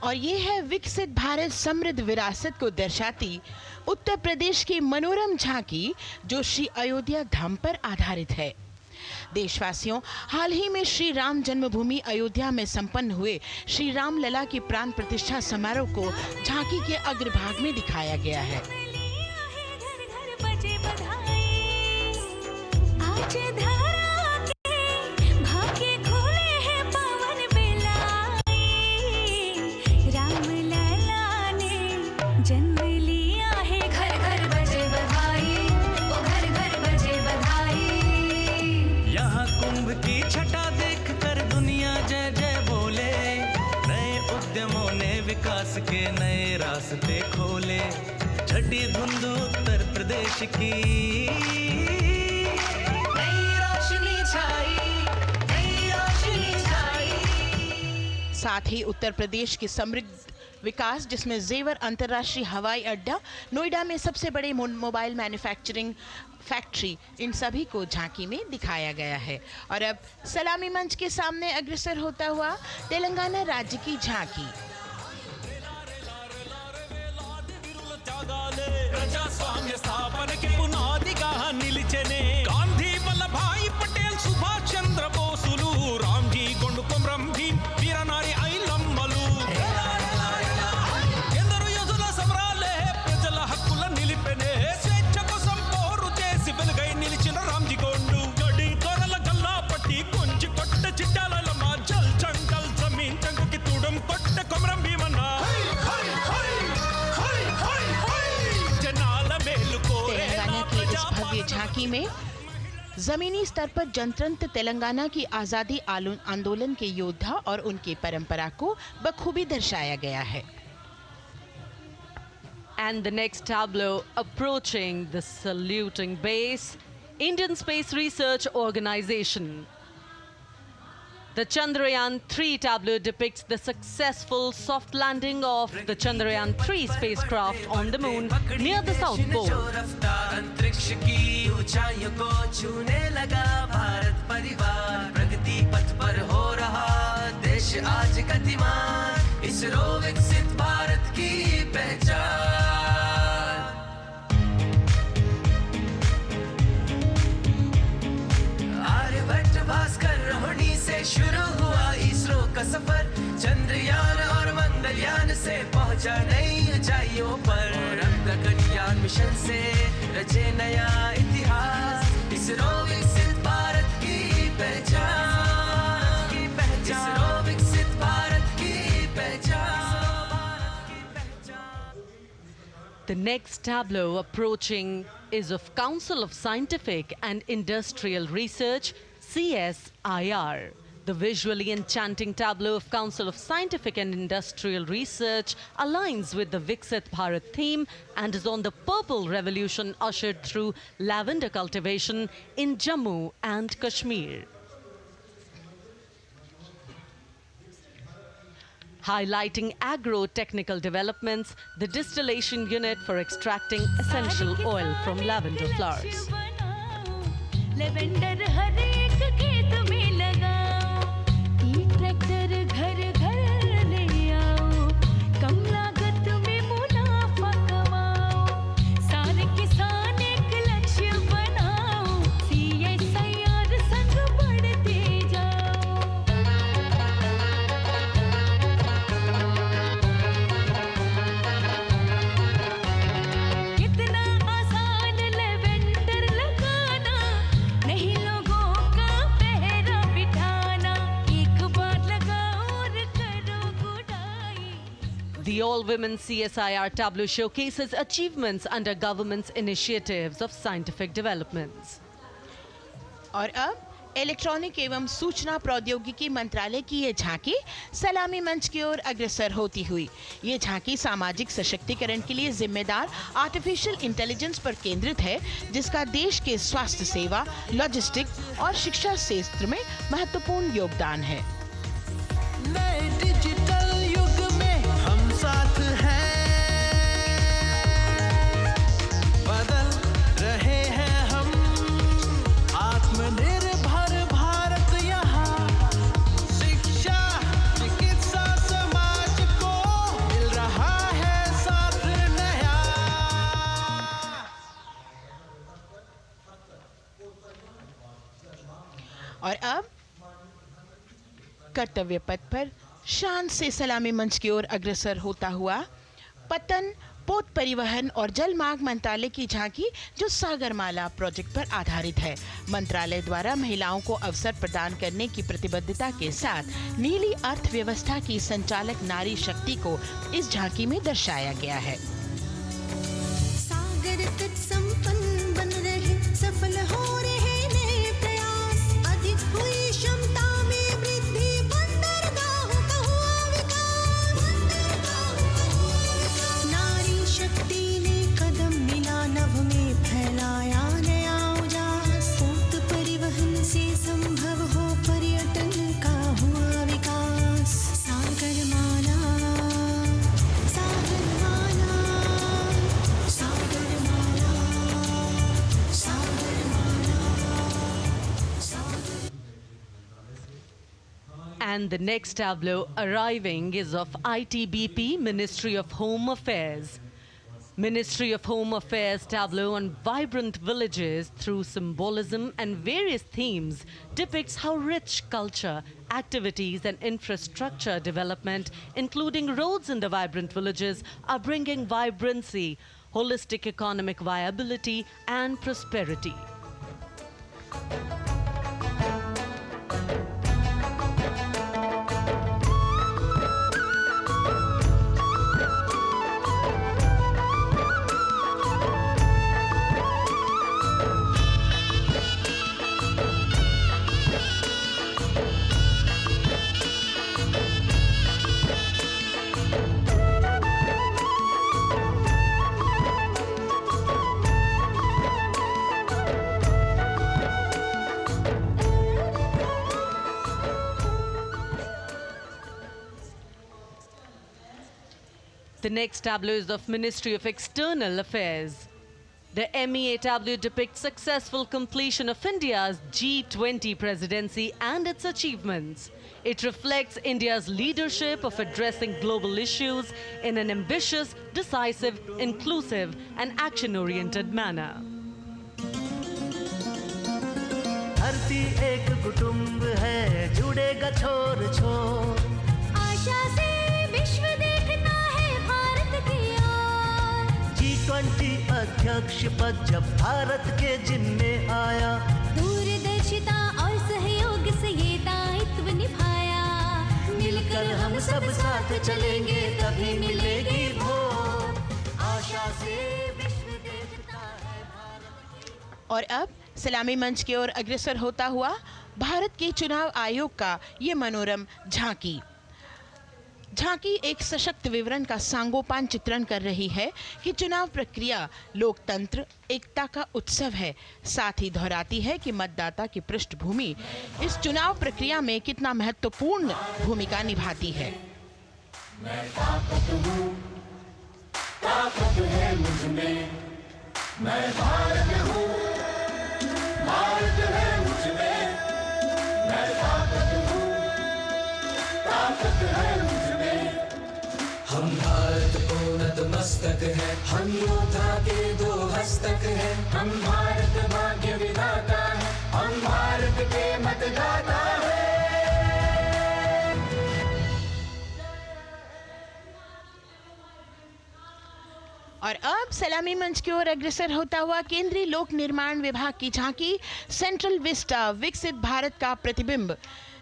और ये है विकसित भारत समृद्ध विरासत को दर्शाती उत्तर प्रदेश की मनोरम झांकी, जो श्री अयोध्या धाम पर आधारित है। देशवासियों, हाल ही में श्री राम जन्मभूमि अयोध्या में संपन्न हुए श्री राम लला की प्राण प्रतिष्ठा समारोह को झांकी के अग्रभाग में दिखाया गया है। विकास के नए रास्ते खोले, छठी धुंध उत्तर प्रदेश की नई रोशनी छाई, नई रोशनी छाई। साथ ही उत्तर प्रदेश की समृद्ध विकास, जिसमें जेवर अंतर्राष्ट्रीय हवाई अड्डा, नोएडा में सबसे बड़े मोबाइल मैन्युफैक्चरिंग फैक्ट्री, इन सभी को झांकी में दिखाया गया है। और अब सलामी मंच के सामने अग्रसर होता हुआ तेलंगाना राज्य की झांकी। ప్రజాస్వామ్య స్థాపనకి పునాదిగా నిలిచెనే గాంధీ వల్లభాయ్ పటేల్ సుభాష్ చంద్ర బోసులు రామ్జీ గొండు కొమరం భీం వీరనారి ఐలమ్మలు ఎందరో యోధుల సమరాలే ప్రజల హక్కుల నిలిపెనే స్వేచ్ఛ కోసం పోరు చేసి వెలుగై నిలిచిన రామ్జీ గొండు గడి కొరల గల్లా పట్టి కొంచి కొట్ట చిట్టాలమ్మ జల్ చంకల్ జమీన్ చంకుకి తుడం కొట్ట కొమరం భీమన్న भव्य झांकी में जमीनी स्तर पर जनतंत्र तेलंगाना की आजादी आंदोलन के योद्धा और उनकी परंपरा को बखूबी दर्शाया गया है। And the next tableau approaching the saluting base, Indian Space Research Organization. The Chandrayaan-3 tableau depicts the successful soft landing of the Chandrayaan-3 spacecraft on the moon near the South Pole. अंतरिक्ष की ऊंचाइयों को छूने लगा भारत परिवार, प्रगति पथ पर हो रहा देश आज गतिमान, इसरो विकसित भारत की पहचान। आर्यभट्ट भास्कर रोहिणी से शुरू हुआ इसरो का सफर, चंद्रयान और मंगलयान से पहुंचा नई ऊंचाइयों पर, गगनयान मिशन से रचे नया इतिहास, इसरो विकसित भारत की पहचान, इसरो विकसित भारत की पहचान। The next tableau approaching is of Council of Scientific and Industrial Research, CSIR. The visually enchanting tableau of Council of Scientific and Industrial Research aligns with the Viksit Bharat theme and is on the purple revolution ushered through lavender cultivation in Jammu and Kashmir. Highlighting agro-technical developments, the distillation unit for extracting essential oil from lavender flowers. Lavender हर एक खेत में लगाओ, ई tractor घर घर ले आओ, कम लागत में मुनाफा कमाओ, सारे किसान एक The all-women CSIR tableau showcases achievements under government's initiatives of scientific developments. और अब इलेक्ट्रॉनिक एवं सूचना प्रौद्योगिकी मंत्रालय की ये झांकी सलामी मंच की ओर अग्रसर होती हुई। ये झांकी सामाजिक सशक्तिकरण के लिए जिम्मेदार आर्टिफिशियल इंटेलिजेंस पर केंद्रित है, जिसका देश के स्वास्थ्य सेवा, लॉजिस्टिक और शिक्षा क्षेत्र में महत्वपूर्ण योगदान है। नए डिजिटल युग में हम साथ हैं, बदल रहे हैं हम, आत्मनिर्भर भारत यहाँ, शिक्षा चिकित्सा समाज को मिल रहा है साथ नया। और अब कर्तव्य पथ पर शान से सलामी मंच की ओर अग्रसर होता हुआ पतन, पोत परिवहन और जल मार्ग मंत्रालय की झांकी, जो सागरमाला प्रोजेक्ट पर आधारित है। मंत्रालय द्वारा महिलाओं को अवसर प्रदान करने की प्रतिबद्धता के साथ नीली अर्थव्यवस्था की संचालक नारी शक्ति को इस झांकी में दर्शाया गया है। सागर तट संपन्न बन रहे, सफल हो रहे नए प्रयास, अधिक हुई क्षमता में वृद्धि, बंदरगाहों का हुआ विकास, नारी शक्ति ने कदम मिला नभ में, फैलाया नया उजास, पोत परिवहन से संभव हो पर्यटन का हुआ विकास। सागरमाला, सागरमाला, सागरमाला, सागरमाला, सागर। And the next tableau arriving is of ITBP, Ministry of Home Affairs. Ministry of Home Affairs tableau on vibrant villages through symbolism and various themes depicts how rich culture, activities and infrastructure development, including roads in the vibrant villages, are bringing vibrancy, holistic economic viability and prosperity. The next tableau is of Ministry of External Affairs. The MEA tableau depicts successful completion of India's G20 presidency and its achievements. It reflects India's leadership of addressing global issues in an ambitious, decisive, inclusive and action-oriented manner. धरती एक कुटुंब है, जुड़ेगा छोर छोर, आशा से विश्व देखता है भारत की ओर। G20 अध्यक्ष पद जब भारत के जिम्मे आया, दूरदर्शिता और सहयोग से ये दायित्व निभाया, मिलकर हम सब साथ चलेंगे तभी मिलेगी भोर, आशा से विश्व देखता है भारत। और अब सलामी मंच की ओर अग्रसर होता हुआ भारत के चुनाव आयोग का ये मनोरम झांकी एक सशक्त विवरण का सांगोपान चित्रण कर रही है कि चुनाव प्रक्रिया लोकतंत्र, एकता का उत्सव है। साथ ही दोहराती है कि मतदाता की पृष्ठभूमि इस चुनाव प्रक्रिया में कितना महत्वपूर्ण भूमिका निभाती है। मैं ताकत हूँ, ताकत है मुझ में, मैं भारत हूँ, भारत है मुझ में, मैं ताकत हूँ, ताकत है मुझ में। हम भारत को नतमस्तक है, हम योद्धा के दो हस्तक है, हम भारत भाग्य विधाता है, हम भारत के मतदाता है। और अब सलामी मंच की ओर अग्रसर होता हुआ केंद्रीय लोक निर्माण विभाग की झांकी सेंट्रल विस्टा, विकसित भारत का प्रतिबिंब।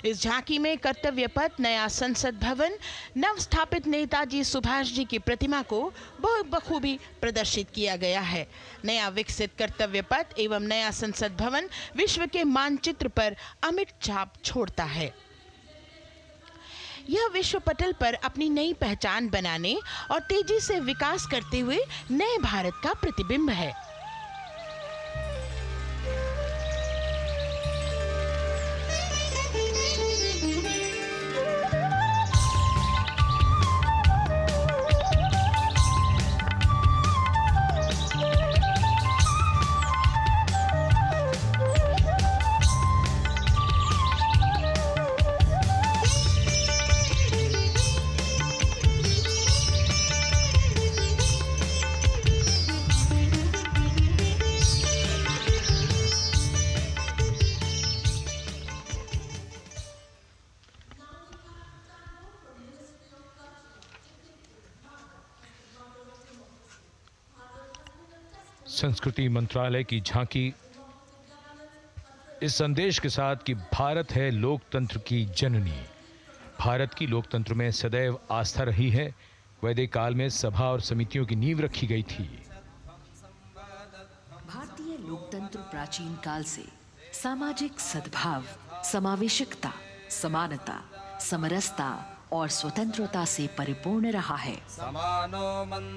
इस झांकी में कर्तव्य पथ, नया संसद भवन, नव स्थापित नेताजी सुभाष जी की प्रतिमा को बहुत बखूबी प्रदर्शित किया गया है। नया विकसित कर्तव्य पथ एवं नया संसद भवन विश्व के मानचित्र पर अमिट छाप छोड़ता है। यह विश्व पटल पर अपनी नई पहचान बनाने और तेजी से विकास करते हुए नए भारत का प्रतिबिंब है। संस्कृति मंत्रालय की झांकी इस संदेश के साथ कि भारत है लोकतंत्र की जननी। भारत की लोकतंत्र में सदैव आस्था रही है। वैदिक काल में सभा और समितियों की नींव रखी गई थी। भारतीय लोकतंत्र प्राचीन काल से सामाजिक सद्भाव, समावेशकता, समानता, समरसता और स्वतंत्रता से परिपूर्ण रहा है।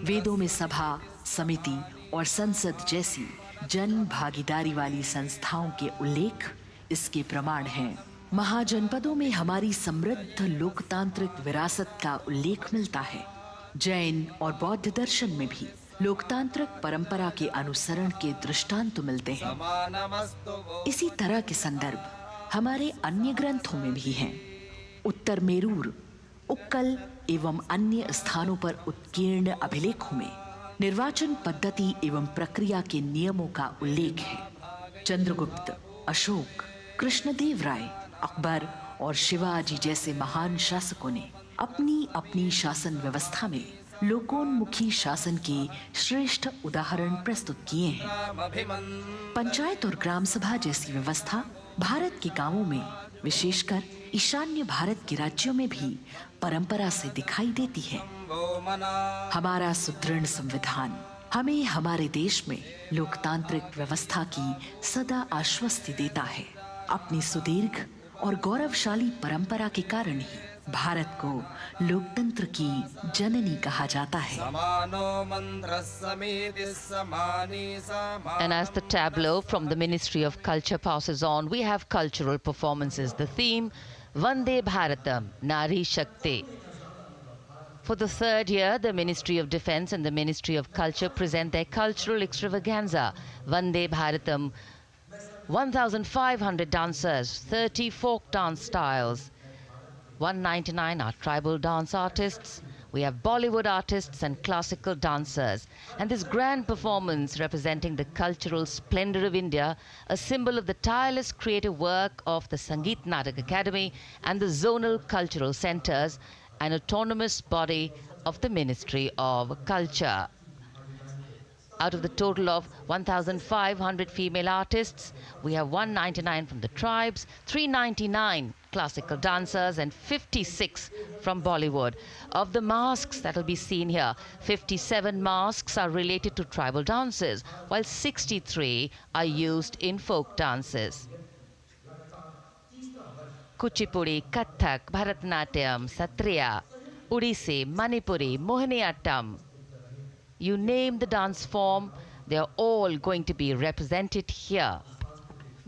वेदों में सभा, समिति और संसद जैसी जन भागीदारी वाली संस्थाओं के उल्लेख इसके प्रमाण हैं। महाजनपदों में हमारी समृद्ध लोकतांत्रिक विरासत का उल्लेख मिलता है। जैन और बौद्ध दर्शन में भी लोकतांत्रिक परंपरा के अनुसरण के दृष्टांत मिलते हैं। इसी तरह के संदर्भ हमारे अन्य ग्रंथों में भी हैं। उत्तर मेरूर, उक्कल एवं अन्य स्थानों पर उत्कीर्ण अभिलेखों में निर्वाचन पद्धति एवं प्रक्रिया के नियमों का उल्लेख है। चंद्रगुप्त, अशोक, कृष्णदेव राय, अकबर और शिवाजी जैसे महान शासकों ने अपनी अपनी शासन व्यवस्था में लोकोन्मुखी शासन के श्रेष्ठ उदाहरण प्रस्तुत किए हैं। पंचायत और ग्राम सभा जैसी व्यवस्था भारत के गांवों में, विशेषकर ईशान्य भारत के राज्यों में भी परंपरा से दिखाई देती है। हमारा सुदृढ़ संविधान हमें हमारे देश में लोकतांत्रिक व्यवस्था की सदा आश्वस्ति देता है। अपनी सुदीर्घ और गौरवशाली परंपरा के कारण ही भारत को लोकतंत्र की जननी कहा जाता है। And as the tableau from the Ministry of Culture passes on, we have cultural performances. The theme, Vande Bharatam, Nari Shakti. For the third year, the Ministry of Defence and the Ministry of Culture present their cultural extravaganza, Vande Bharatam. 1,500 dancers, 30 folk dance styles, 199 are tribal dance artists. We have Bollywood artists and classical dancers. And this grand performance representing the cultural splendor of India, a symbol of the tireless creative work of the Sangeet Natak Academy and the zonal cultural centers, an autonomous body of the Ministry of Culture. Out of the total of 1,500 female artists, we have 199 from the tribes, 399 classical dancers and 56 from Bollywood. Of the masks that will be seen here, 57 masks are related to tribal dances, while 63 are used in folk dances. Kuchipudi, Kathak, Bharatanatyam, Satriya, Odissi, Manipuri, Mohiniyattam. You name the dance form, they are all going to be represented here.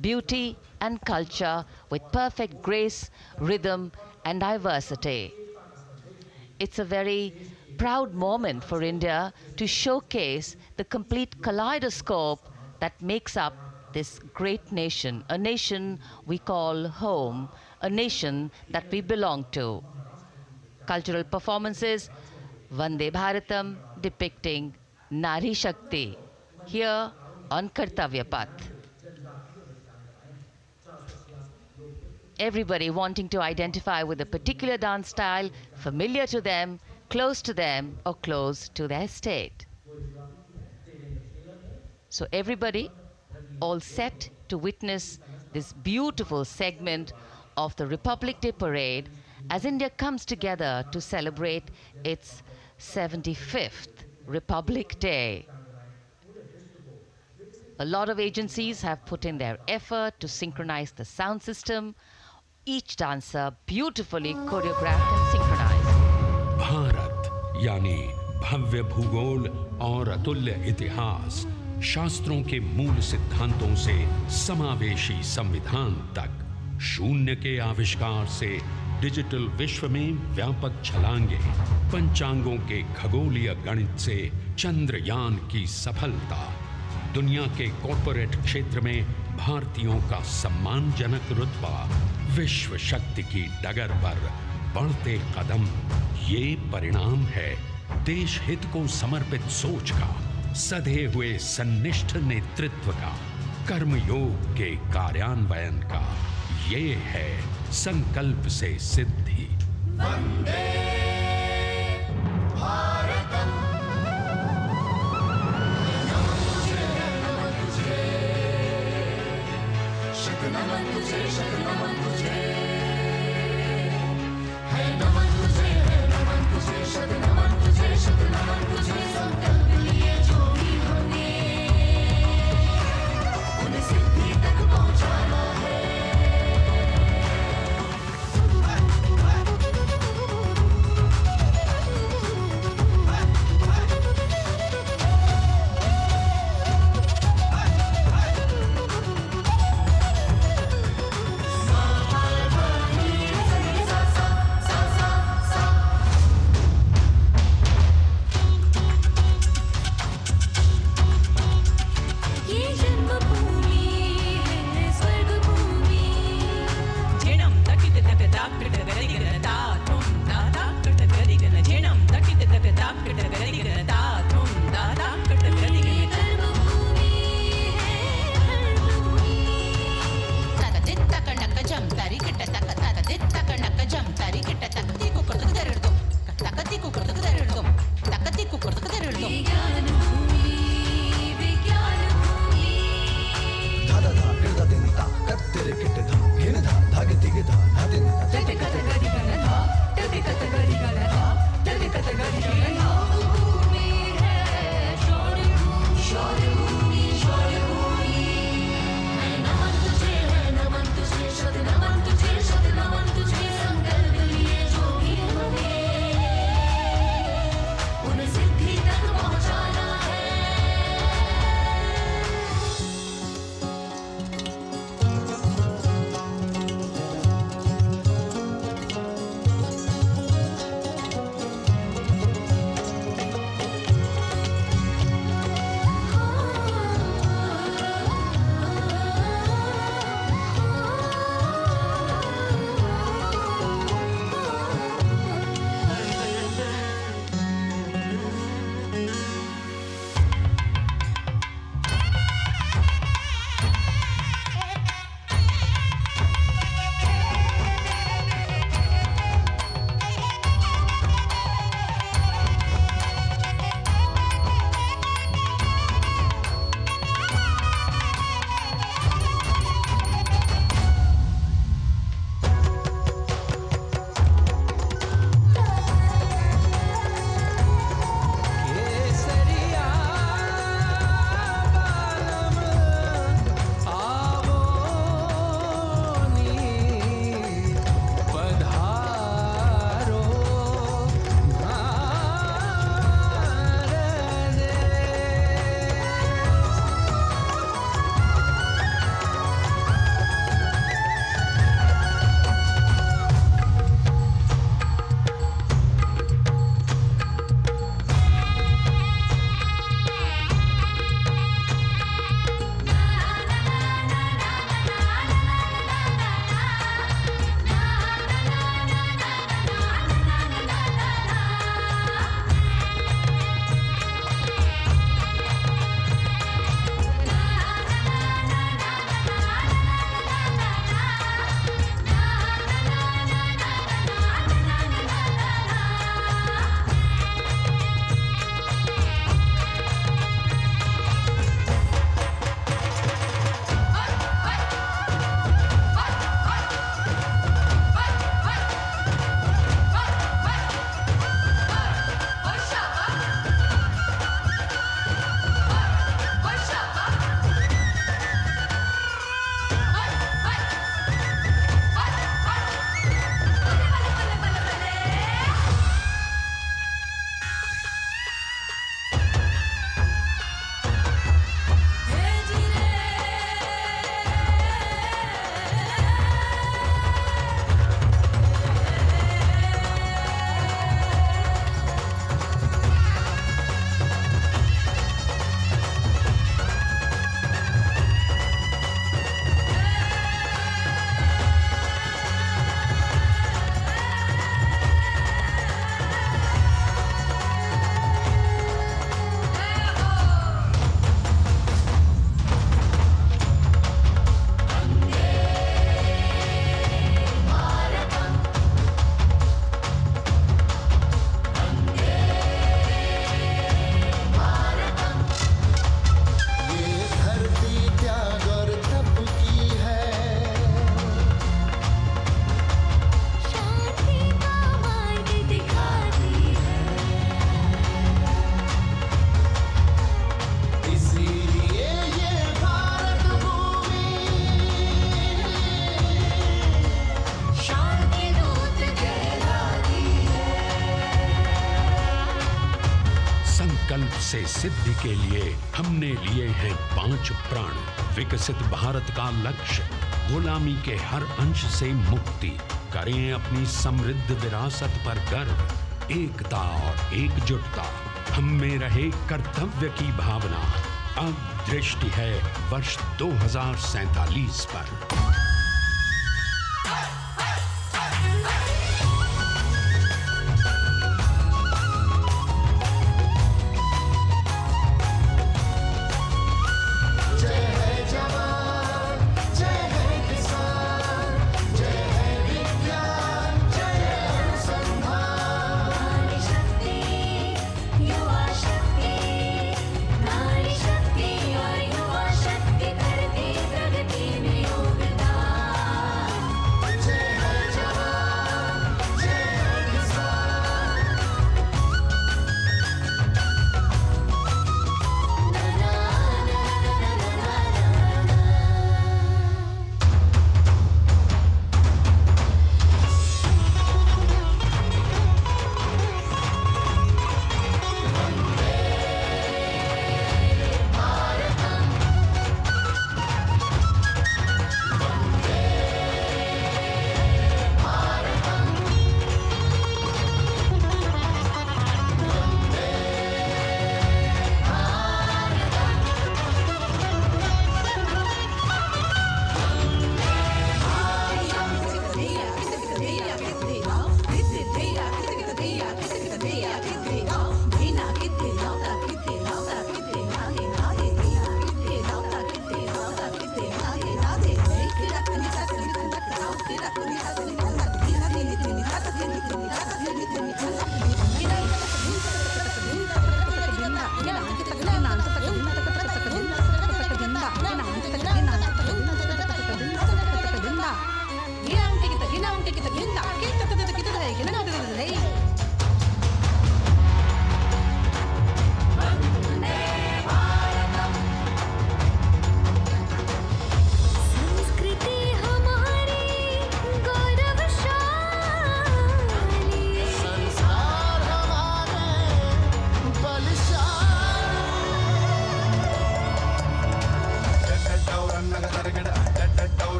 Beauty and culture with perfect grace, rhythm and diversity. It's a very proud moment for India to showcase the complete kaleidoscope that makes up this great nation, a nation we call home, a nation that we belong to. Cultural performances, Vande Bharatam, depicting Nari Shakti, here on Kartavya Path. Everybody wanting to identify with a particular dance style, familiar to them, close to them, or close to their state. So everybody all set to witness this beautiful segment of the Republic Day parade as India comes together to celebrate its 75th Republic Day. A lot of agencies have put in their effort to synchronize the sound system. Each dancer beautifully choreographed and synchronized. Bharat यानी भव्य भूगोल और अतुल्य इतिहास, शास्त्रों के मूल सिद्धांतों से समावेशी संविधान तक, शून्य के आविष्कार से डिजिटल विश्व में व्यापक छलांगे, पंचांगों के खगोलीय गणित से चंद्रयान की सफलता, दुनिया के कॉर्पोरेट क्षेत्र में भारतीयों का सम्मानजनक रुतबा, विश्व शक्ति की डगर पर बढ़ते कदम, ये परिणाम है देश हित को समर्पित सोच का, सधे हुए सन्निष्ठ नेतृत्व का, कर्मयोग के कार्यान्वयन का। ये है संकल्प से सिद्धि। वंदे भारतम, नमन तुझे, शत नमन तुझे, शत नमन तुझे, है नमन तुझे, है नमन तुझे, शत नमन तुझे, शत नमन तुझे। संकल्प लिए जो भी हमने उन्हें सिद्धि तक पहुंचाना है। से सिद्धि के लिए हमने लिए हैं 5 प्राण। विकसित भारत का लक्ष्य, गुलामी के हर अंश से मुक्ति। करें अपनी समृद्ध विरासत पर गर्व। एकता और एकजुटता, हम में रहे कर्तव्य की भावना। अब दृष्टि है वर्ष 2047 पर।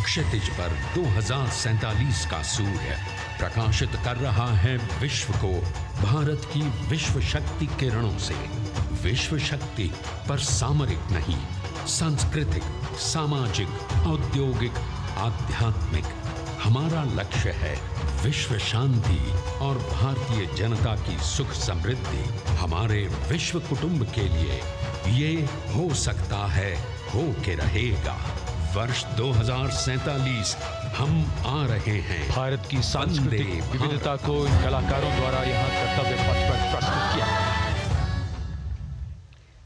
क्षितिज पर 2047 का सूर्य प्रकाशित कर रहा है विश्व को भारत की विश्व शक्ति किरणों से। विश्व शक्ति पर सामरिक नहीं, सांस्कृतिक, सामाजिक, औद्योगिक, आध्यात्मिक। हमारा लक्ष्य है विश्व शांति और भारतीय जनता की सुख समृद्धि। हमारे विश्व कुटुंब के लिए ये हो सकता है, हो के रहेगा। वर्ष 2047 हम आ रहे हैं। भारत की सांस्कृतिक वंदे विविधता को इन कलाकारों द्वारा यहाँ कर्तव्य पथ पर प्रस्तुत किया।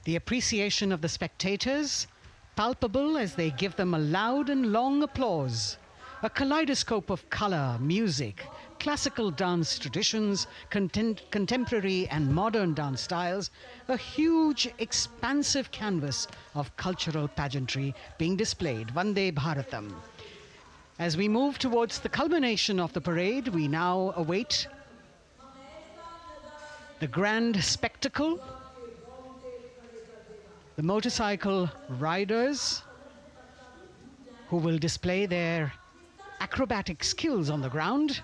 The appreciation of the spectators palpable as they give them a loud and long applause. A kaleidoscope of color, music, classical dance traditions, contemporary and modern dance styles, a huge expansive canvas of cultural pageantry being displayed, Vande Bharatam. As we move towards the culmination of the parade, we now await the grand spectacle. The motorcycle riders who will display their acrobatic skills on the ground,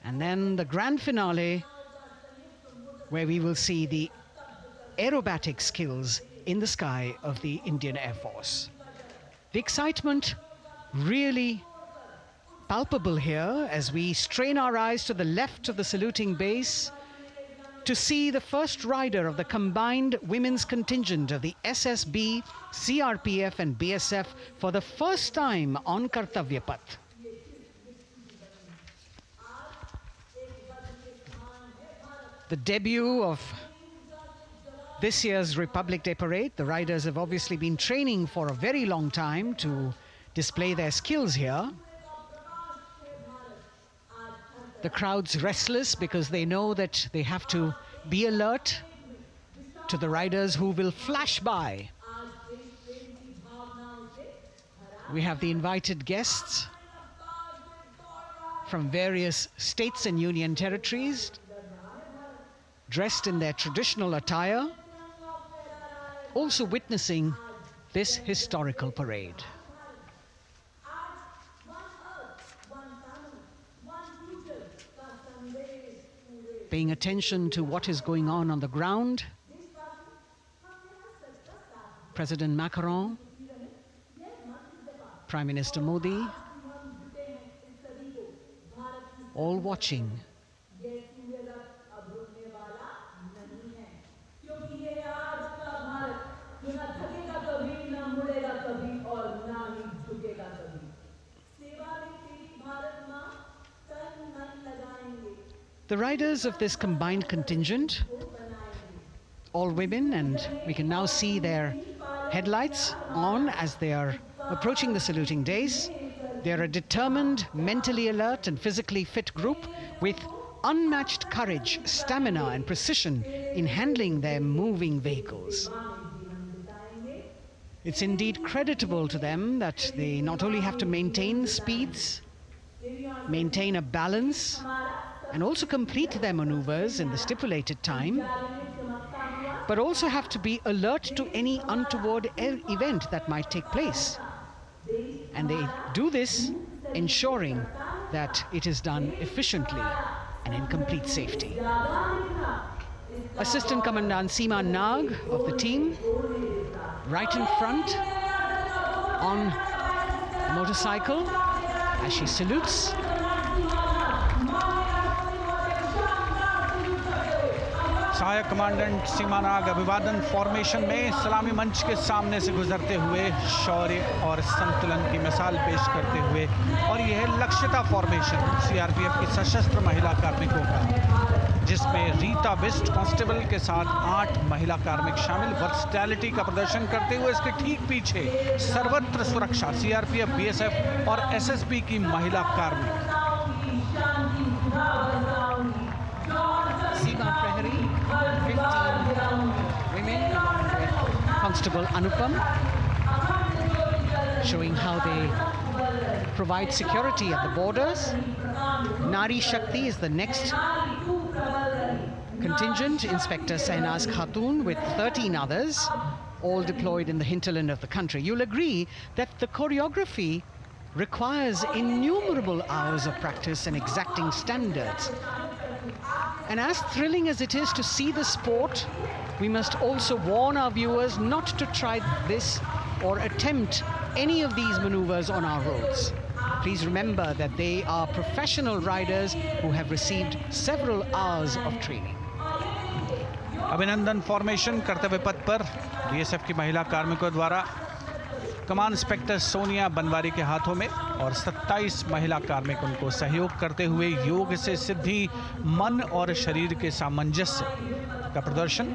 and then the grand finale where we will see the aerobatic skills in the sky of the Indian Air Force. The excitement really palpable here as we strain our eyes to the left of the saluting base to see the first rider of the combined women's contingent of the SSB, CRPF and BSF for the first time on Kartavya Path. The debut of this year's Republic Day Parade. The riders have obviously been training for a very long time to display their skills here. The crowd's restless because they know that they have to be alert to the riders who will flash by. We have the invited guests from various states and union territories, dressed in their traditional attire, also witnessing this historical parade. Paying attention to what is going on the ground, President Macron, Prime Minister Modi, all watching. The riders of this combined contingent, all women, and we can now see their headlights on as they are approaching the saluting days. They are a determined, mentally alert and physically fit group with unmatched courage, stamina and precision in handling their moving vehicles. It's indeed creditable to them that they not only have to maintain speeds, maintain a balance, and also complete their maneuvers in the stipulated time, but also have to be alert to any untoward event that might take place. And they do this ensuring that it is done efficiently and in complete safety. Assistant Commandant Seema Nag of the team, right in front on a motorcycle as she salutes. सहायक commandant सीमा नाग अभिवादन formation में सलामी मंच के सामने से गुजरते हुए शौर्य और संतुलन की मिसाल पेश करते हुए, और यह लक्ष्यता फॉर्मेशन सीआरपीएफ की सशस्त्र महिला कार्मिकों का, जिसमें रीता बिस्ट कांस्टेबल के साथ 8 महिला कार्मिक शामिल, वर्सटैलिटी का प्रदर्शन करते हुए इसके ठीक पीछे सर्वत्र सुरक्षा सीआरपीएफ, बीएसएफ और एसएसबी की महिला कार्मिक। Seema Prahari, 15 women with Constable Anupam, showing how they provide security at the borders. Nari Shakti is the next contingent, Inspector Sainaz Khatun with 13 others, all deployed in the hinterland of the country. You'll agree that the choreography requires innumerable hours of practice and exacting standards. And as thrilling as it is to see the sport, we must also warn our viewers not to try this or attempt any of these maneuvers on our roads. Please remember that they are professional riders who have received several hours of training. अभिनंदन formation कर्तव्य पथ पर BSF की महिला कार्मिकों द्वारा कमान inspector Sonia Banwari के हाथों में और 27 महिला कार्मिक उनको सहयोग करते हुए योग से सिद्धि, मन और शरीर के सामंजस्य का प्रदर्शन।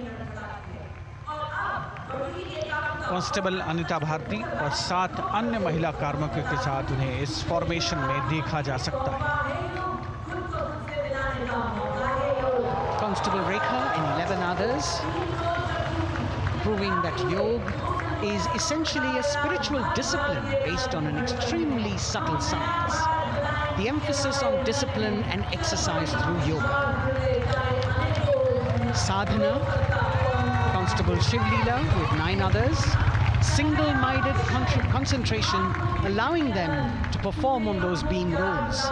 कांस्टेबल अनिता भारती और 7 अन्य महिला कार्मिकों के साथ उन्हें इस फॉर्मेशन में देखा जा सकता है। Constable Rekha and 11 others, proving that yoga is essentially a spiritual discipline based on an extremely subtle science. The emphasis on discipline and exercise through yoga. Sadhana, Constable Shivlila with 9 others, single-minded concentration, allowing them to perform on those beam roles.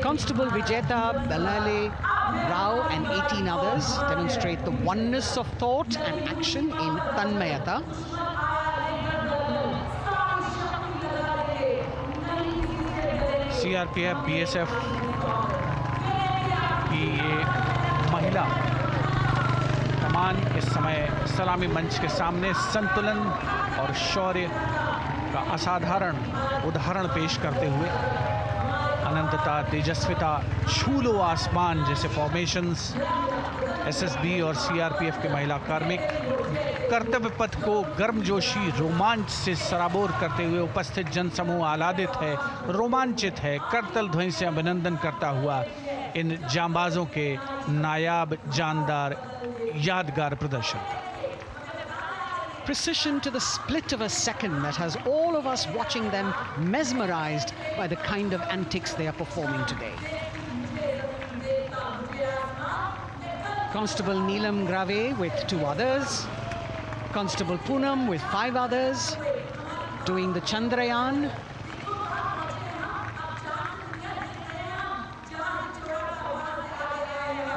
Constable Vijeta Balale Rao and 18 others demonstrate the oneness of thought and action in Tanmayata. CRPF, BSF की ये महिला कमान इस समय सलामी मंच के सामने संतुलन और शौर्य का असाधारण उदाहरण पेश करते हुए अनंतता, तेजस्विता, छू लो आसमान जैसे फॉर्मेशंस एसएसबी और सीआरपीएफ के महिला कार्मिक कर्तव्य पथ को गर्मजोशी रोमांच से सराबोर करते हुए उपस्थित जनसमूह आह्लादित है, रोमांचित है, करतल ध्वनि से अभिनंदन करता हुआ इन जांबाजों के नायाब, जानदार, यादगार प्रदर्शन। Precision to the split of a second that has all of us watching them mesmerized by the kind of antics they are performing today. Constable Neelam Grave with 2 others, Constable Poonam with 5 others, doing the Chandrayaan.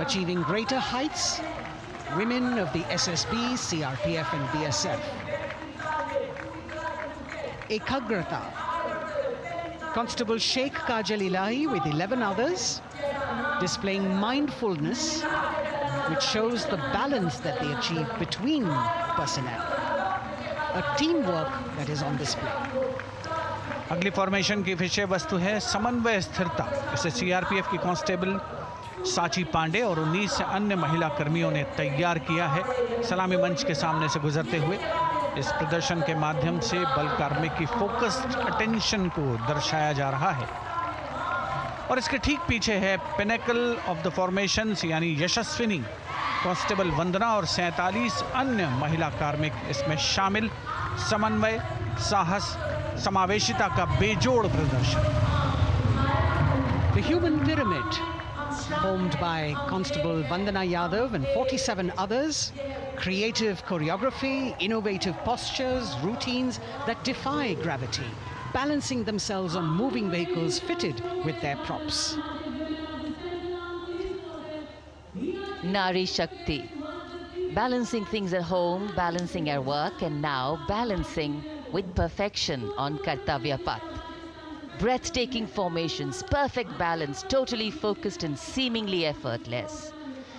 Achieving greater heights, women of the SSB, CRPF and BSF. Ekagrata. Constable Sheikh Kajal Ilahi with 11 others, displaying mindfulness, which shows the balance that they achieve between personnel. A teamwork that is on display. अगली formation की विषय वस्तु है समन्वय स्थिरता। इसे CRPF की constable साची पांडे और 19 अन्य महिला कर्मियों ने तैयार किया है। सलामी मंच के सामने से गुजरते हुए इस प्रदर्शन के माध्यम से बल कार्मिक की फोकस्ड अटेंशन को दर्शाया जा रहा है और इसके ठीक पीछे है पिनेकल ऑफ द फॉर्मेशंस यानी यशस्विनी कांस्टेबल वंदना और 47 अन्य महिला कार्मिक इसमें शामिल। समन्वय, साहस, समावेशिता का बेजोड़ प्रदर्शन। The human pyramid, formed by Constable Vandana Yadav and 47 others, creative choreography, innovative postures, routines that defy gravity, balancing themselves on moving vehicles fitted with their props. Nari Shakti, balancing things at home, balancing at work, and now balancing with perfection on Kartavya path. Breathtaking formations, perfect balance, totally focused and seemingly effortless.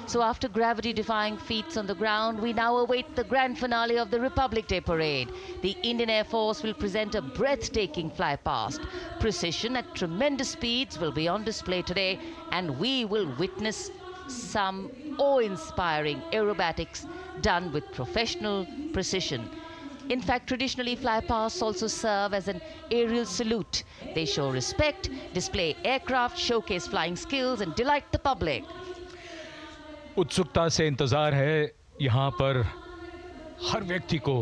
So after gravity-defying feats on the ground, we now await the grand finale of the Republic Day Parade. The Indian Air Force will present a breathtaking fly-past. Precision at tremendous speeds will be on display today, and we will witness some awe-inspiring aerobatics done with professional precision. In fact, traditionally, flypasts also serve as an aerial salute. They show respect, display aircraft, showcase flying skills, and delight the public. उत्सुकता से इंतज़ार है यहाँ पर हर व्यक्ति को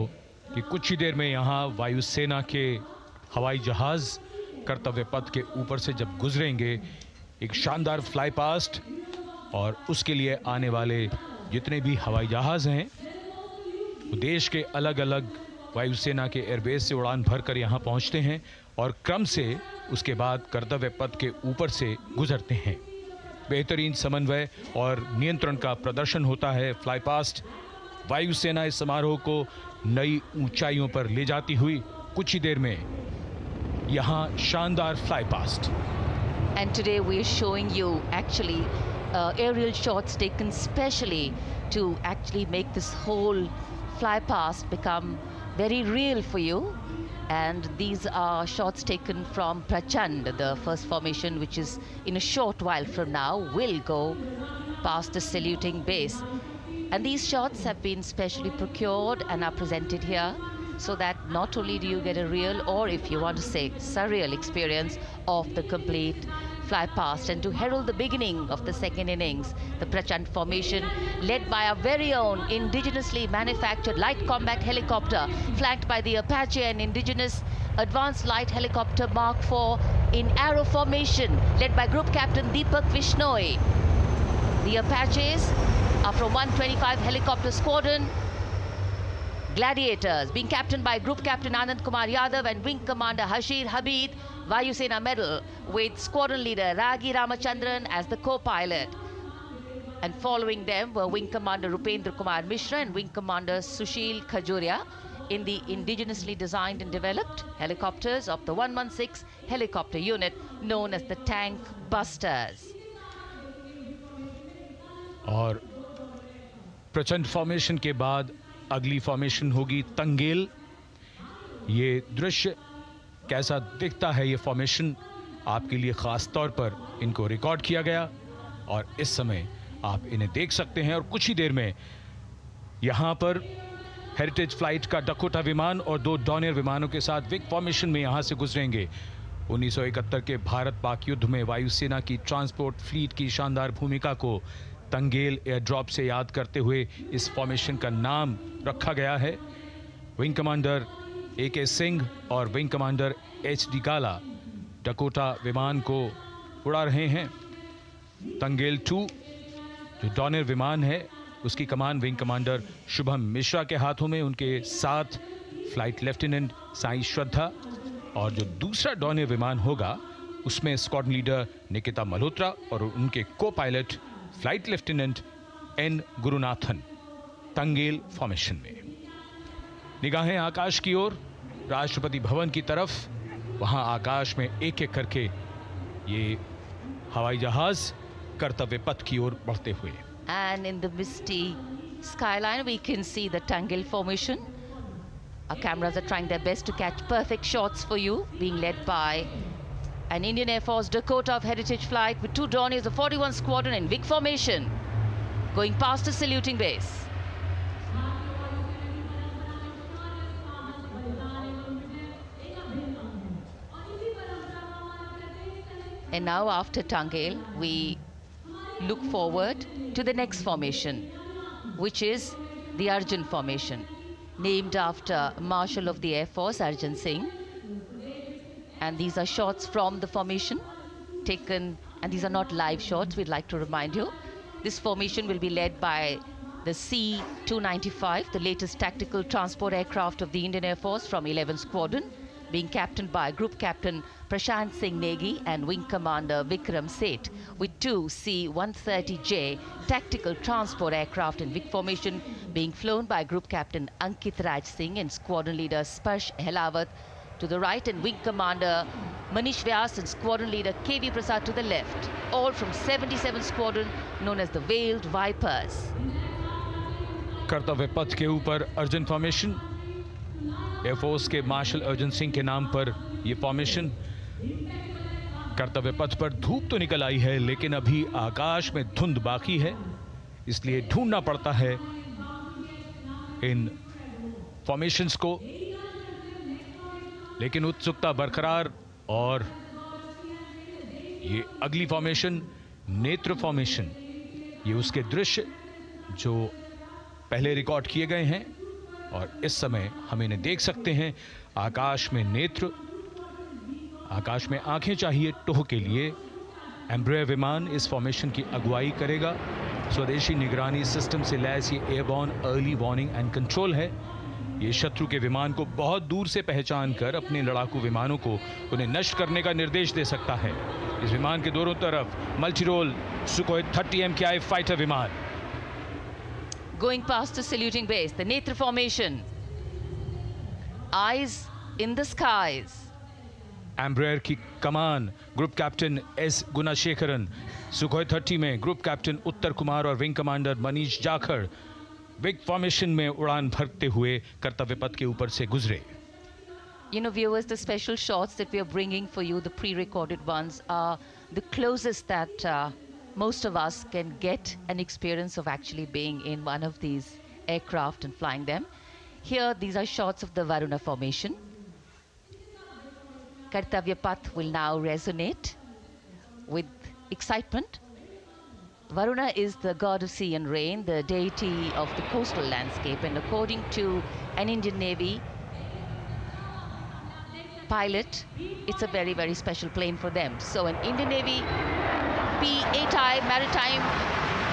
कि कुछ ही देर में यहाँ वायुसेना के हवाई जहाज़ कर्तव्य पथ के ऊपर से जब गुजरेंगे, एक शानदार फ्लाई पास्ट और उसके लिए आने वाले जितने भी हवाई जहाज़ हैं वो देश के अलग अलग वायुसेना के एयरबेस से उड़ान भरकर यहाँ पहुँचते हैं और क्रम से उसके बाद कर्तव्य पथ के ऊपर से गुजरते हैं। बेहतरीन समन्वय और नियंत्रण का प्रदर्शन होता है। फ्लाई पास्ट वायुसेना इस समारोह को नई ऊंचाइयों पर ले जाती हुई कुछ ही देर में यहाँ शानदार fly past. And today we are showing you actually aerial shots taken specially to actually make this whole fly past become very real for you. And these are shots taken from Prachand. The first formation, which is in a short while from now, will go past the saluting base. And these shots have been specially procured and are presented here so that not only do you get a real, or if you want to say surreal, experience of the complete fly past, and to herald the beginning of the second innings, the Prachand formation led by our very own indigenously manufactured light combat helicopter, flanked by the Apache and indigenous advanced light helicopter Mark IV in arrow formation, led by Group Captain Deepak Vishnoi. The Apaches are from 125 Helicopter Squadron. Gladiators, being captained by Group Captain Anand Kumar Yadav and Wing Commander Hashir Habib, Vayu Sena Medal, with Squadron Leader Ragi Ramachandran as the co-pilot. And following them were Wing Commander Rupendra Kumar Mishra and Wing Commander Sushil Khajuria in the indigenously designed and developed helicopters of the 116 helicopter unit known as the Tank Busters. और प्रचंड formation के बाद अगली formation होगी तंगेल। ये दृश्य कैसा दिखता है, ये फॉर्मेशन आपके लिए खास तौर पर इनको रिकॉर्ड किया गया और इस समय आप इन्हें देख सकते हैं। और कुछ ही देर में यहां पर हेरिटेज फ्लाइट का डकोटा विमान और 2 डॉनियर विमानों के साथ विग फॉर्मेशन में यहां से गुजरेंगे। 1971 के भारत पाक युद्ध में वायुसेना की ट्रांसपोर्ट फ्लीट की शानदार भूमिका को तंगेल एयर ड्रॉप से याद करते हुए इस फॉर्मेशन का नाम रखा गया है। विंग कमांडर AK सिंह और विंग कमांडर HD काला डकोटा विमान को उड़ा रहे हैं। तंगेल 2 जो डॉनियर विमान है उसकी कमान विंग कमांडर शुभम मिश्रा के हाथों में, उनके साथ फ्लाइट लेफ्टिनेंट साई श्रद्धा, और जो दूसरा डॉनियर विमान होगा उसमें स्क्वाड्रन लीडर निकिता मल्होत्रा और उनके को pilot flight lieutenant N Gurunathan. Tangail formation में निगाहें आकाश की ओर, राष्ट्रपति भवन की तरफ। वहां आकाश में एक एक करके ये हवाई जहाज कर्तव्य पथ की ओर बढ़ते हुए। And in the misty skyline we can see the Tangel formation. Our cameras are trying their best to catch perfect shots for you, being led by an Indian Air Force Dakota of Heritage Flight with 2 Dorniers of 41 Squadron in big formation, going past a saluting base. And now after Tangel, we look forward to the next formation, which is the Arjun formation, named after Marshal of the Air Force Arjun Singh. And these are shots from the formation taken, and these are not live shots, we'd like to remind you. This formation will be led by the C-295, the latest tactical transport aircraft of the Indian Air Force from 11 Squadron, being captained by Group Captain Prashant Singh Negi and Wing Commander Vikram Seth, with 2 C-130J tactical transport aircraft in big formation being flown by Group Captain Ankit Raj Singh and Squadron Leader Sparsh Helawat to the right, and Wing Commander Manish Vyas and Squadron Leader KV Prasad to the left, all from 77 Squadron known as the Veiled Vipers. कर्तव्य पथ के ऊपर Arjun formation, air force के martial Arjun Singh के नाम पर यह formation. कर्तव्य पथ पर धूप तो निकल आई है, लेकिन अभी आकाश में धुंध बाकी है, इसलिए ढूंढना पड़ता है इन फॉर्मेशंस को। लेकिन उत्सुकता बरकरार, और ये अगली फॉर्मेशन नेत्र फॉर्मेशन, ये उसके दृश्य जो पहले रिकॉर्ड किए गए हैं और इस समय हम इन्हें देख सकते हैं। आकाश में नेत्र, आकाश में आंखें चाहिए टोह के लिए। एम्ब्रेयर विमान इस फॉर्मेशन की अगुवाई करेगा। स्वदेशी निगरानी सिस्टम से लैस ये airborne early warning and control है। ये शत्रु के विमान को बहुत दूर से पहचान कर अपने लड़ाकू विमानों को उन्हें नष्ट करने का निर्देश दे सकता है। इस विमान के दोनों तरफ multi role Sukhoi 30 MKI fighter विमान। Going past the saluting base, the Netra formation, eyes in the skies. Embraer की कमान ग्रुप कैप्टन S गुणाशेखरन, सुखोई 30 में ग्रुप कैप्टन उत्तर कुमार और wing commander Manish Jakhar big formation में उड़ान भरते हुए कर्तव्य पथ के ऊपर से गुजरे। You know, viewers, the special shots that we are bringing for you, the pre-recorded ones, are the closest that most of us can get an experience of actually being in one of these aircraft and flying them. Here, these are shots of the Varuna formation. Kartavya Path will now resonate with excitement. Varuna is the god of sea and rain, the deity of the coastal landscape, and according to an Indian Navy pilot, it's a very, very special plane for them. So an Indian Navy P-8I maritime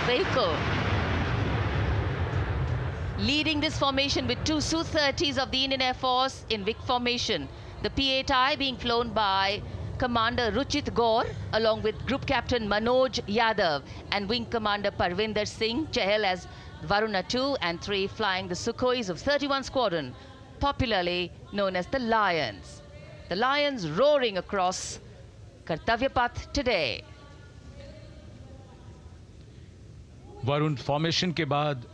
vehicle leading this formation with two Su-30s of the Indian Air Force in Vic formation. The P-8I being flown by Commander Ruchit Gaur along with Group Captain Manoj Yadav and Wing Commander Parvinder Singh Chahal as Varuna 2 and 3 flying the Sukhois of 31 Squadron, popularly known as the Lions. The Lions roaring across Kartavya Path today. Varun formation के बाद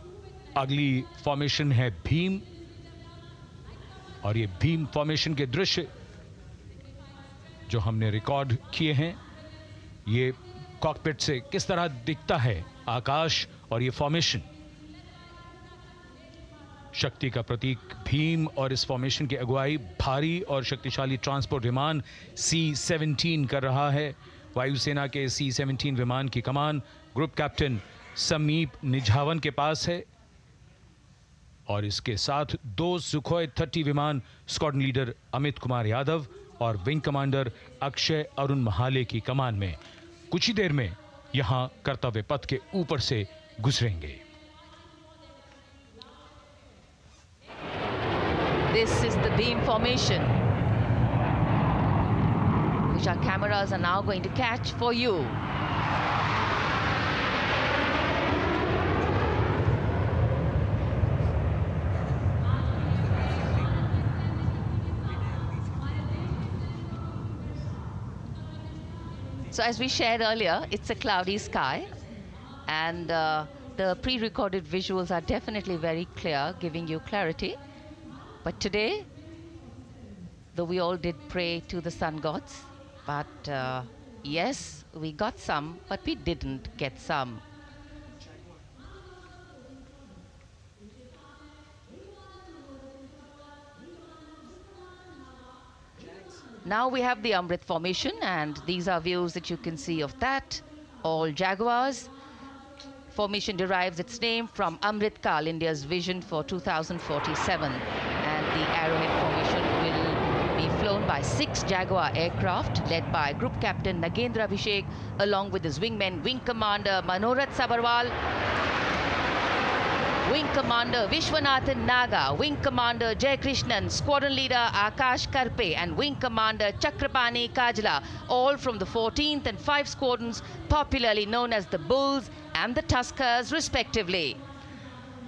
अगली formation है भीम, और ये Bhim formation के दृश्य जो हमने रिकॉर्ड किए हैं, ये कॉकपिट से किस तरह दिखता है आकाश और ये फॉर्मेशन, शक्ति का प्रतीक भीम, और इस फॉर्मेशन की अगुवाई भारी और शक्तिशाली ट्रांसपोर्ट विमान C-17 कर रहा है। वायुसेना के C-17 विमान की कमान ग्रुप कैप्टन समीप निझावन के पास है, और इसके साथ 2 सुखोई 30 विमान स्क्वाड्रन लीडर अमित कुमार यादव और विंग कमांडर अक्षय अरुण महाले की कमान में कुछ ही देर में यहां कर्तव्य पथ के ऊपर से गुजरेंगे। This is the beam formation, which our cameras are now going to catch for you. So as we shared earlier, it's a cloudy sky, and the pre-recorded visuals are definitely very clear, giving you clarity. But today, though we all did pray to the sun gods, but yes, we got some, but we didn't get some. Now we have the Amrit formation, and these are views that you can see of that. All Jaguars. Formation derives its name from Amrit Kal, India's vision for 2047. And the Arrowhead formation will be flown by 6 Jaguar aircraft led by Group Captain Nagendra Abhishek along with his wingmen, Wing Commander Manorat Sabarwal, Wing Commander Vishwanathan Naga, Wing Commander Jay Krishnan, Squadron Leader Akash Karpe and Wing Commander Chakrapani Kajla, all from the 14th and 5 squadrons popularly known as the Bulls and the Tuskers respectively.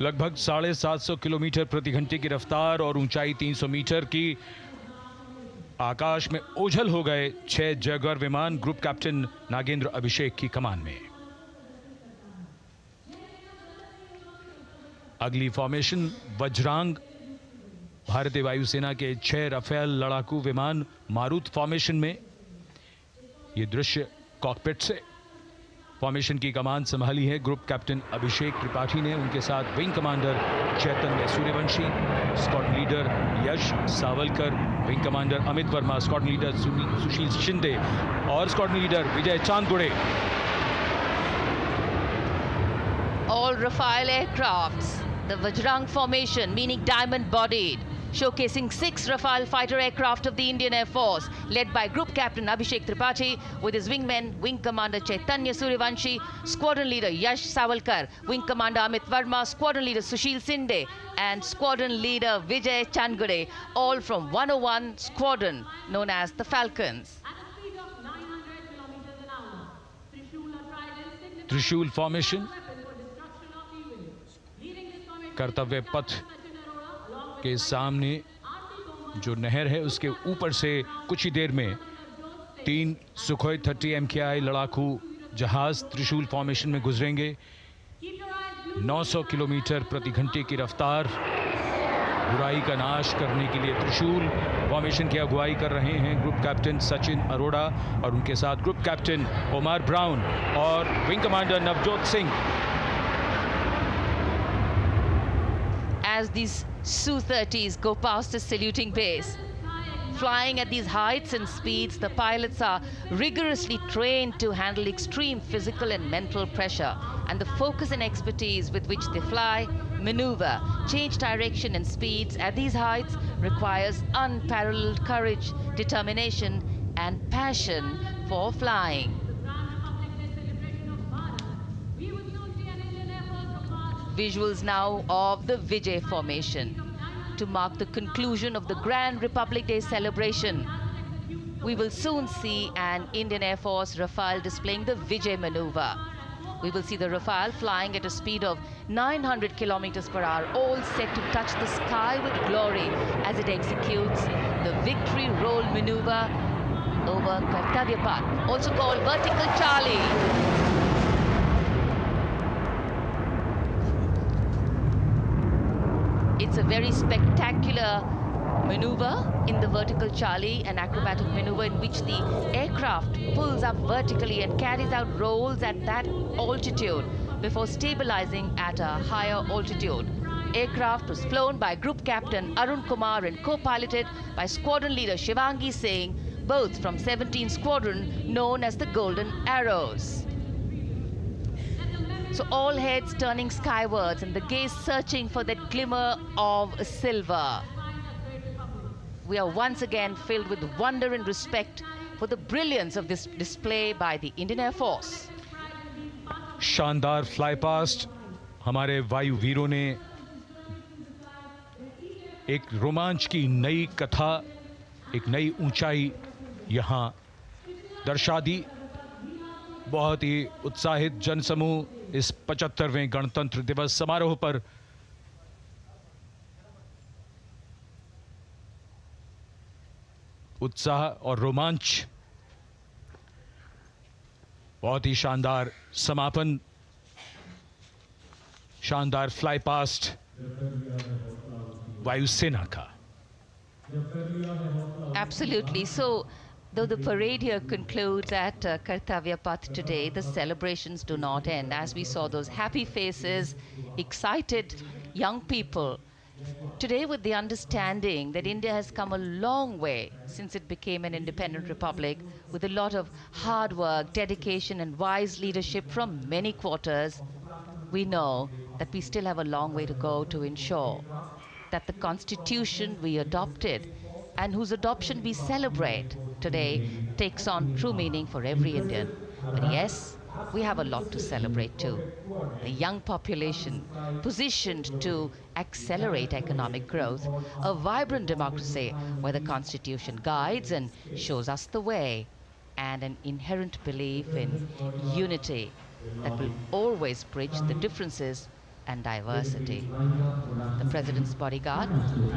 लगभग 750 kilometre प्रति घंटे की रफ्तार और ऊंचाई 300 metre की आकाश में ओझल हो गए 6 जैगुआर विमान ग्रुप कैप्टन नागेंद्र अभिषेक की कमान में। अगली फॉर्मेशन वज्रांग, भारतीय वायुसेना के 6 राफेल लड़ाकू विमान मारुत फॉर्मेशन में। ये दृश्य कॉकपिट से। फॉर्मेशन की कमान संभाली है ग्रुप कैप्टन अभिषेक त्रिपाठी ने, उनके साथ wing commander Chaitanya Suryavanshi, squadron leader Yash Savalkar, wing commander Amit Verma, squadron leader Sushil Shinde और squadron leader Vijay Chandgude. All Rafale aircrafts, the Vajrang formation, meaning diamond-bodied, showcasing 6 Rafale fighter aircraft of the Indian Air Force, led by Group Captain Abhishek Tripathi, with his wingmen, Wing Commander Chaitanya Suryavanshi, Squadron Leader Yash Savalkar, Wing Commander Amit Verma, Squadron Leader Sushil Sinde, and Squadron Leader Vijay Chandgade, all from 101 Squadron, known as the Falcons. त्रिशूल formation, कर्तव्य पथ के सामने जो नहर है उसके ऊपर से कुछ ही देर में 3 सुखोई 30 MKI लड़ाकू जहाज त्रिशूल फॉर्मेशन में गुजरेंगे। 900 किलोमीटर प्रति घंटे की रफ्तार बुराई का नाश करने के लिए त्रिशूल फॉर्मेशन की अगुवाई कर रहे हैं ग्रुप कैप्टन सचिन अरोड़ा और उनके साथ ग्रुप कैप्टन ओमार ब्राउन और wing commander Navjot Singh. As these Su-30s go past the saluting base, flying at these heights and speeds, the pilots are rigorously trained to handle extreme physical and mental pressure, and the focus and expertise with which they fly, maneuver, change direction and speeds at these heights requires unparalleled courage, determination and passion for flying. Visuals now of the Vijay formation to mark the conclusion of the Grand Republic Day celebration. We will soon see an Indian Air Force Rafale displaying the Vijay maneuver. We will see the Rafale flying at a speed of 900 kilometers per hour, all set to touch the sky with glory as it executes the victory roll maneuver over Kartavya path, also called vertical Charlie. It's a very spectacular maneuver in the vertical Charlie, an acrobatic maneuver in which the aircraft pulls up vertically and carries out rolls at that altitude before stabilizing at a higher altitude. Aircraft was flown by Group Captain Arun Kumar and co-piloted by Squadron Leader Shivangi Singh, both from 17th Squadron, known as the Golden Arrows. So all heads turning skywards and the gaze searching for that glimmer of silver. We are once again filled with wonder and respect for the brilliance of this display by the Indian Air Force. शानदार fly past हमारे वायु वीरों ने एक रोमांच की नई कथा, एक नई ऊंचाई यहां दर्शा दी। बहुत ही उत्साहित जनसमूह इस 75वें गणतंत्र दिवस समारोह पर उत्साह और रोमांच, बहुत ही शानदार समापन, शानदार फ्लाई पास्ट वायुसेना का। Absolutely. So, though the parade here concludes at Kartavya Path today, the celebrations do not end. As we saw those happy faces, excited young people, today with the understanding that India has come a long way since it became an independent republic, with a lot of hard work, dedication and wise leadership from many quarters, we know that we still have a long way to go to ensure that the constitution we adopted and whose adoption we celebrate today takes on true meaning for every Indian. But yes, we have a lot to celebrate too. A young population positioned to accelerate economic growth, a vibrant democracy where the constitution guides and shows us the way, and an inherent belief in unity that will always bridge the differences and diversity. The President's bodyguard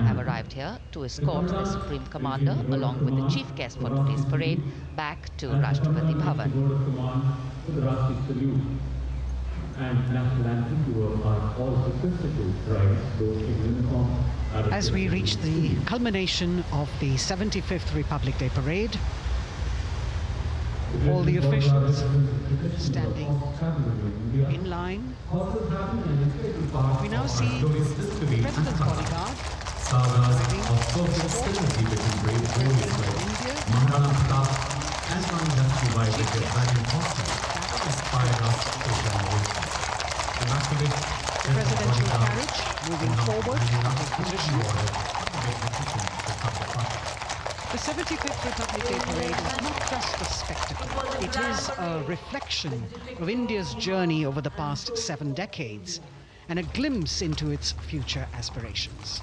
have arrived here to escort the Supreme Commander along with the chief guest for today's parade back to Rashtrapati Bhavan. As we reach the culmination of the 75th Republic Day Parade, all the officials standing in line. We now see the President's bodyguard the presidential carriage moving forward to position. The 75th Republic Day Parade is not just a spectacle. It is a reflection of India's journey over the past 7 decades and a glimpse into its future aspirations.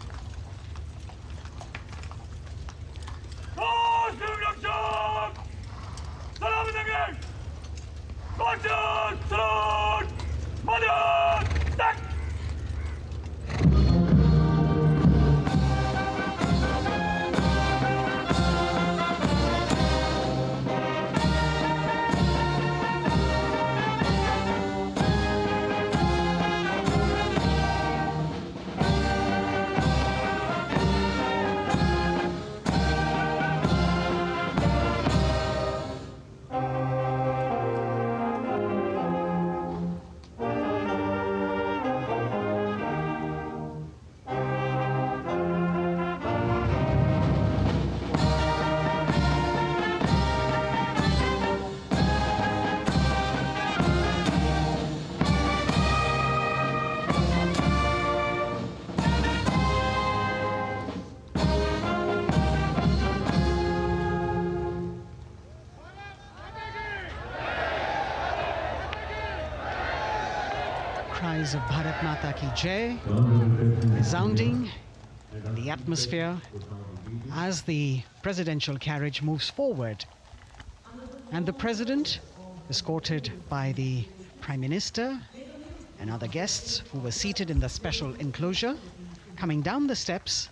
cries of Bharat Mata Ki Jai resounding in the atmosphere as the presidential carriage moves forward. And the president, escorted by the Prime Minister and other guests who were seated in the special enclosure, coming down the steps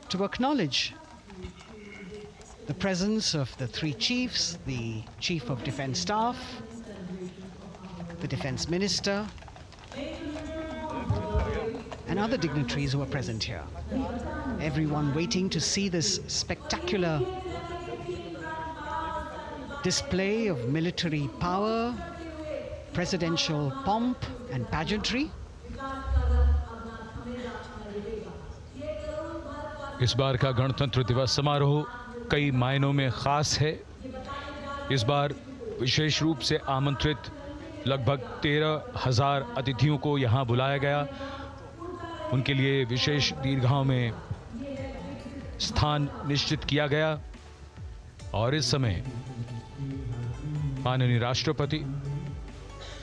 to acknowledge the presence of the three chiefs, the Chief of Defence Staff, the Defence Minister, and other dignitaries who are present here. Everyone waiting to see this spectacular display of military power, presidential pomp and pageantry. इस बार का गणतंत्र दिवस समारोह कई मायनों में खास है। इस बार विशेष रूप से आमंत्रित लगभग 13,000 अतिथियों को यहां बुलाया गया। उनके लिए विशेष दीर्घाओं में स्थान निश्चित किया गया और इस समय माननीय राष्ट्रपति,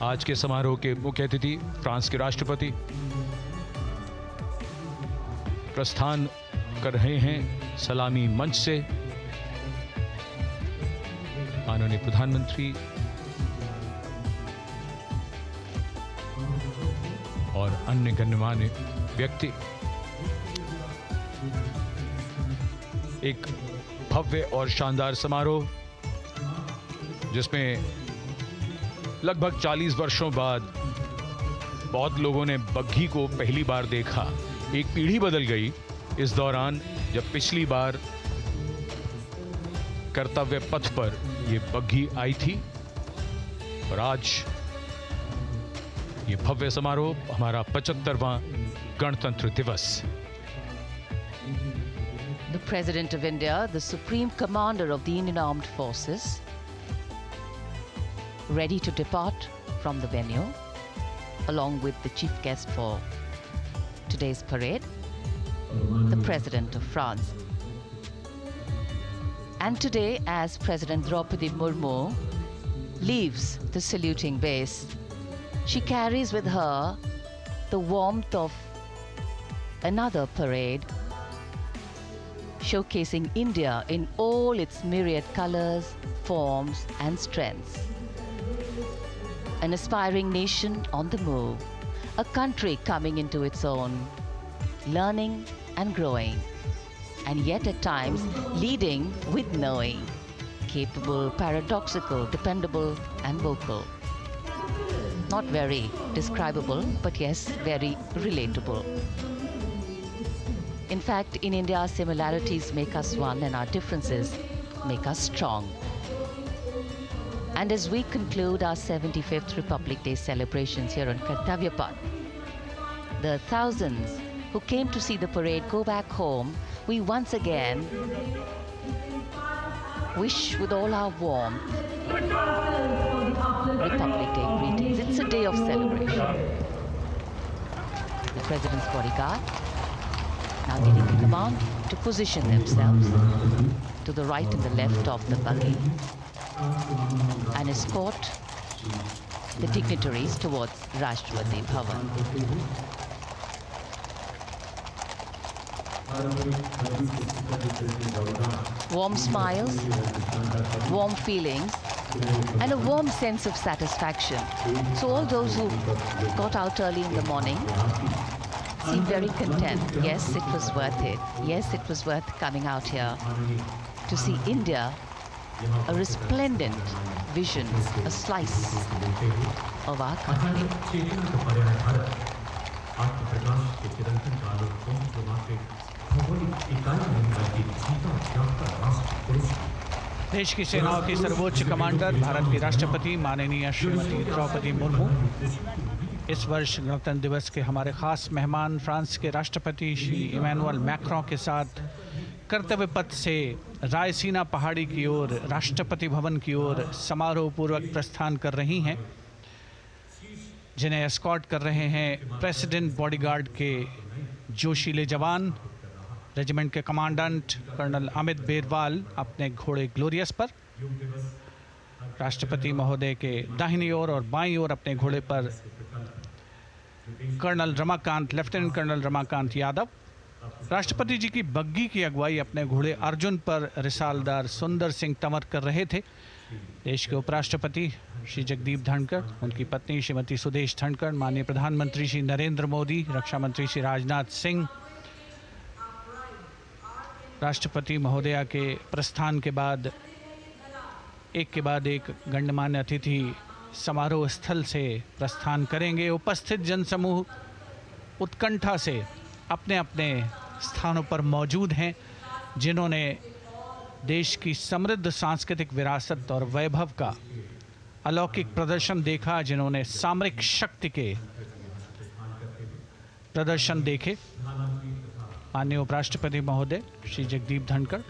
आज के समारोह के मुख्य अतिथि फ्रांस के राष्ट्रपति, प्रस्थान कर रहे हैं सलामी मंच से। माननीय प्रधानमंत्री और अन्य गण्यमान्य व्यक्ति एक भव्य और शानदार समारोह जिसमें लगभग 40 वर्षों बाद बहुत लोगों ने बग्घी को पहली बार देखा। एक पीढ़ी बदल गई इस दौरान, जब पिछली बार कर्तव्य पथ पर ये बग्घी आई थी और आज ये भव्य समारोह हमारा 75वां गणतंत्र दिवस। The President of India, the Supreme Commander of the Indian Armed Forces, ready to depart from the venue, along with the chief guest for today's parade, the President of France. And today, as President Draupadi Murmu leaves the saluting base, she carries with her the warmth of another parade, showcasing India in all its myriad colors, forms, and strengths. An aspiring nation on the move, a country coming into its own, learning and growing, and yet at times leading with knowing, capable, paradoxical, dependable, and vocal. Not very describable, but yes, very relatable. In fact, in India, similarities make us one and our differences make us strong. And as we conclude our 75th Republic Day celebrations here on Kartavya Path, the thousands who came to see the parade go back home, we once again wish with all our warmth Republic Day greetings. It's a day of celebration. The President's bodyguard now getting the command to position themselves to the right and the left of the buggy and escort the dignitaries towards Rashtrapati Bhavan. Warm smiles, warm feelings, and a warm sense of satisfaction. So all those who got out early in the morning seem very content. Yes, it was worth it. Yes, it was worth coming out here to see India, a resplendent vision, a slice of our country. देश की सेनाओं की सर्वोच्च commander Bharat की राष्ट्रपति माननीय श्रीमती द्रौपदी मुर्मू इस वर्ष गणतंत्र दिवस के हमारे खास मेहमान फ्रांस के राष्ट्रपति श्री इमैनुअल मैक्रों के साथ कर्तव्य पथ से रायसीना पहाड़ी की ओर राष्ट्रपति भवन की ओर समारोह पूर्वक प्रस्थान कर रही हैं, जिन्हें एस्कॉर्ट कर रहे हैं प्रेसिडेंट बॉडीगार्ड के जोशीले जवान, रेजिमेंट के कमांडेंट कर्नल अमित बेरवाल अपने घोड़े ग्लोरियस पर। राष्ट्रपति महोदय के दाहिनी ओर और बाईं ओर अपने घोड़े पर colonel Ramakant, lieutenant colonel Ramakant Yadav. राष्ट्रपति जी की बग्गी की अगुवाई अपने घोड़े अर्जुन पर रिसालदार सुंदर सिंह तंवर कर रहे थे। देश के उपराष्ट्रपति श्री जगदीप धनखड़, उनकी पत्नी श्रीमती सुदेश धनखड़, माननीय प्रधानमंत्री श्री नरेंद्र मोदी, रक्षा मंत्री श्री राजनाथ सिंह, राष्ट्रपति महोदया के प्रस्थान के बाद एक गण्यमान्य अतिथि समारोह स्थल से प्रस्थान करेंगे। उपस्थित जनसमूह उत्कंठा से अपने अपने स्थानों पर मौजूद हैं, जिन्होंने देश की समृद्ध सांस्कृतिक विरासत और वैभव का अलौकिक प्रदर्शन देखा, जिन्होंने सामरिक शक्ति के प्रदर्शन देखे। माननीय उपराष्ट्रपति महोदय श्री जगदीप धनखड़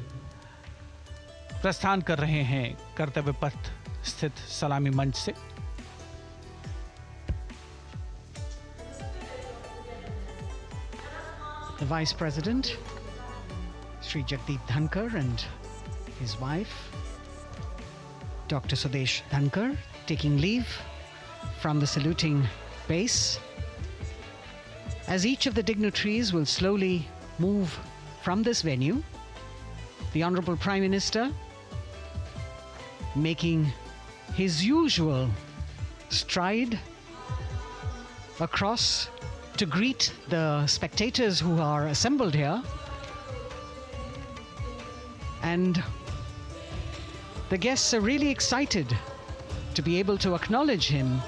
प्रस्थान कर रहे हैं कर्तव्य पथ स्थित सलामी मंच से। The Vice President, Sri Jagdeep Dhankar, and his wife, Dr. Sudesh Dhankar, taking leave from the saluting base. As each of the dignitaries will slowly move from this venue, the Honorable Prime Minister making his usual stride across to greet the spectators who are assembled here, and the guests are really excited to be able to acknowledge him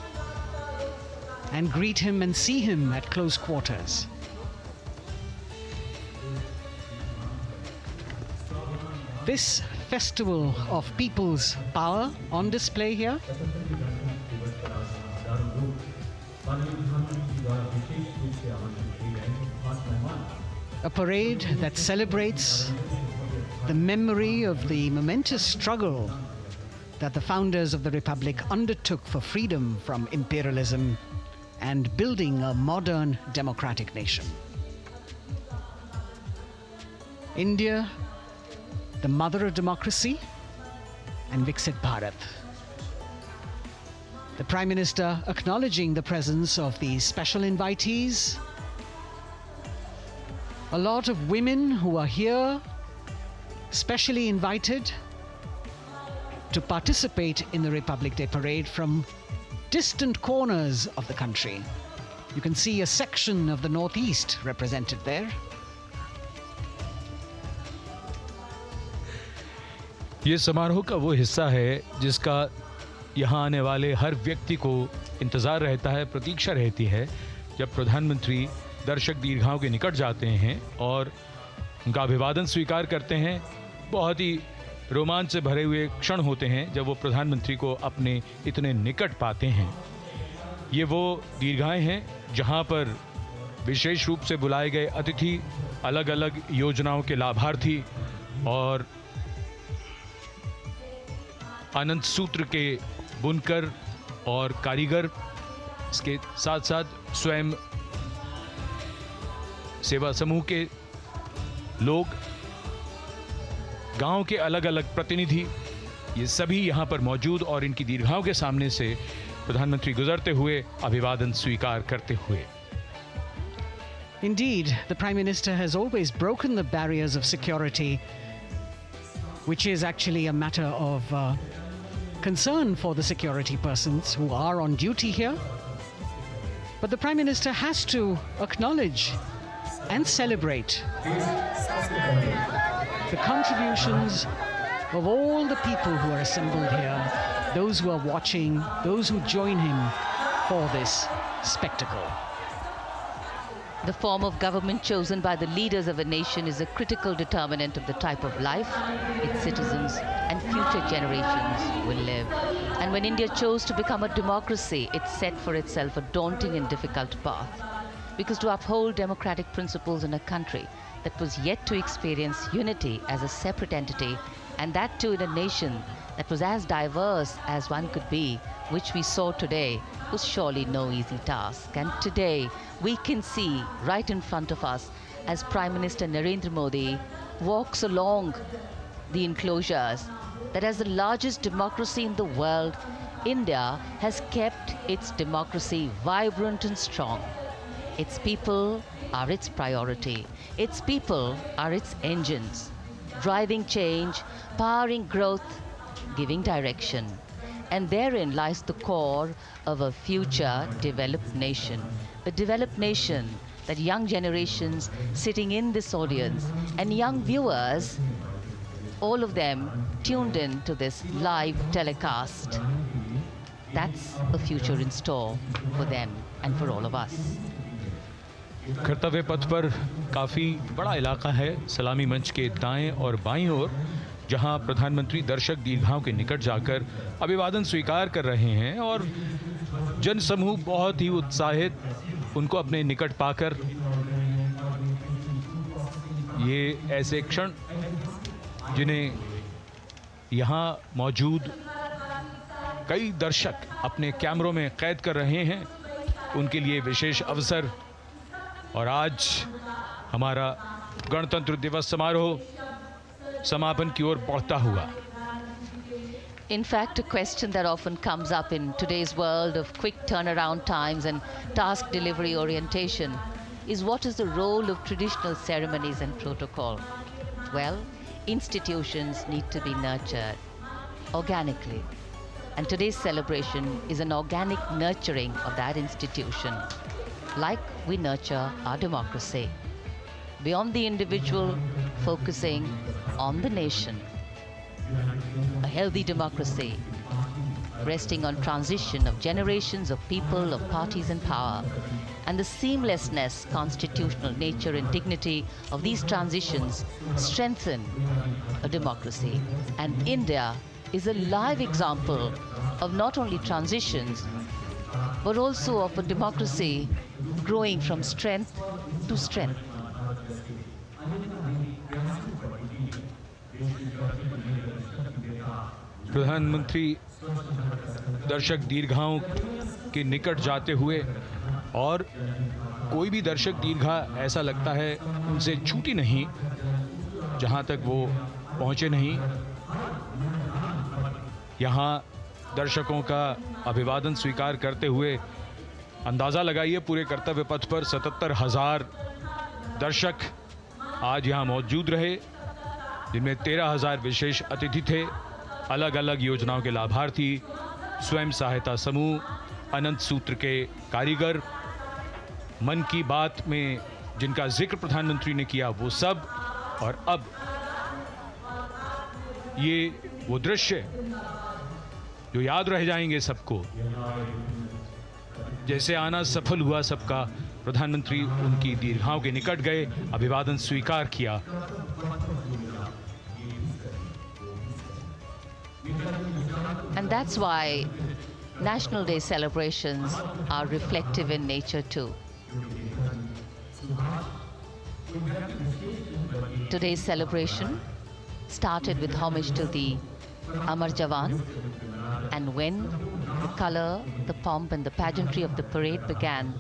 and greet him and see him at close quarters. This festival of people's power on display here, a parade that celebrates the memory of the momentous struggle that the founders of the Republic undertook for freedom from imperialism and building a modern democratic nation. India, the mother of democracy, and Viksit Bharat. The Prime Minister acknowledging the presence of these special invitees, a lot of women who are here, specially invited to participate in the Republic Day Parade from distant corners of the country. You can see a section of the Northeast represented there. ये समारोह का वो हिस्सा है जिसका यहाँ आने वाले हर व्यक्ति को इंतज़ार रहता है, प्रतीक्षा रहती है, जब प्रधानमंत्री दर्शक दीर्घाओं के निकट जाते हैं और उनका अभिवादन स्वीकार करते हैं। बहुत ही रोमांच से भरे हुए क्षण होते हैं जब वो प्रधानमंत्री को अपने इतने निकट पाते हैं। ये वो दीर्घाएं हैं जहाँ पर विशेष रूप से बुलाए गए अतिथि, अलग अलग योजनाओं के लाभार्थी और आनंद सूत्र के बुनकर और कारीगर, इसके साथ साथ स्वयं सेवा समूह के लोग, गांव के अलग अलग प्रतिनिधि, ये सभी यहाँ पर मौजूद और इनकी दीर्घाओं के सामने से प्रधानमंत्री गुजरते हुए अभिवादन स्वीकार करते हुए। Indeed, the Prime Minister has always broken the barriers of security, which is actually a matter of concern for the security persons who are on duty here. But the Prime Minister has to acknowledge and celebrate the contributions of all the people who are assembled here, those who are watching, those who join him for this spectacle. The form of government chosen by the leaders of a nation is a critical determinant of the type of life its citizens and future generations will live. And when India chose to become a democracy, it set for itself a daunting and difficult path. Because to uphold democratic principles in a country that was yet to experience unity as a separate entity, and that too in a nation that was as diverse as one could be, which we saw today, was surely no easy task. And today we can see right in front of us as Prime Minister Narendra Modi walks along the enclosures that as the largest democracy in the world, India has kept its democracy vibrant and strong. Its people are its priority. Its people are its engines, driving change, powering growth, giving direction. And therein lies the core of a future developed nation. A developed nation that young generations sitting in this audience and young viewers, all of them tuned in to this live telecast. That's a future in store for them and for all of us. कर्तव्य पथ पर काफ़ी बड़ा इलाका है सलामी मंच के दाएं और बाईं ओर, जहां प्रधानमंत्री दर्शक दीर्घाओं के निकट जाकर अभिवादन स्वीकार कर रहे हैं और जनसमूह बहुत ही उत्साहित उनको अपने निकट पाकर ये ऐसे क्षण जिन्हें यहाँ मौजूद कई दर्शक अपने कैमरों में कैद कर रहे हैं, उनके लिए विशेष अवसर। और आज हमारा गणतंत्र दिवस समारोह समापन की ओर बढ़ता हुआ। In fact, a question that often comes up in today's world of quick turnaround times and task delivery orientation is what is the role of traditional ceremonies and protocol? Well, institutions need to be nurtured organically. And today's celebration is an organic nurturing of that institution, like we nurture our democracy. Beyond the individual, focusing on the nation. A healthy democracy, resting on transition of generations of people, of parties in power, and the seamlessness, constitutional nature and dignity of these transitions strengthen a democracy. And India is a live example of not only transitions, but also of a democracy growing from strength to strength. प्रधानमंत्री दर्शक दीर्घाओं के निकट जाते हुए, और कोई भी दर्शक दीर्घा ऐसा लगता है उनसे छूटी नहीं जहां तक वो पहुंचे नहीं। यहाँ दर्शकों का अभिवादन स्वीकार करते हुए अंदाज़ा लगाइए, पूरे कर्तव्य पथ पर 77,000 दर्शक आज यहाँ मौजूद रहे, जिनमें 13,000 विशेष अतिथि थे, अलग अलग योजनाओं के लाभार्थी, स्वयं सहायता समूह, अनंत सूत्र के कारीगर, मन की बात में जिनका जिक्र प्रधानमंत्री ने किया वो सब। और अब ये वो दृश्य जो याद रह जाएंगे सबको, जैसे आना सफल हुआ सबका, प्रधानमंत्री उनकी दीर्घाओं के निकट गए, अभिवादन स्वीकार किया। And that's why National Day celebrations are reflective in nature too. Today's celebration started with homage to the Amar Jawan, and when the color, the pomp and the pageantry of the parade began,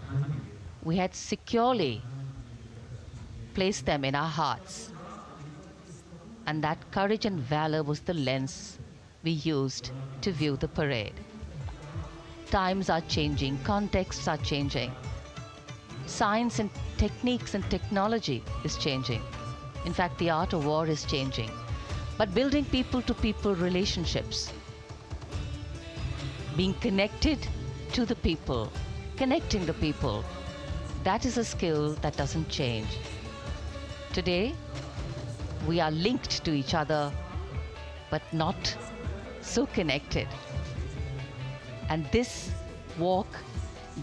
we had securely placed them in our hearts. And that courage and valor was the lens we used to view the parade. Times are changing, contexts are changing. Science and techniques and technology is changing. In fact, the art of war is changing. But building people-to-people relationships, being connected to the people, connecting the people, that is a skill that doesn't change. Today, we are linked to each other, but not so connected. And this walk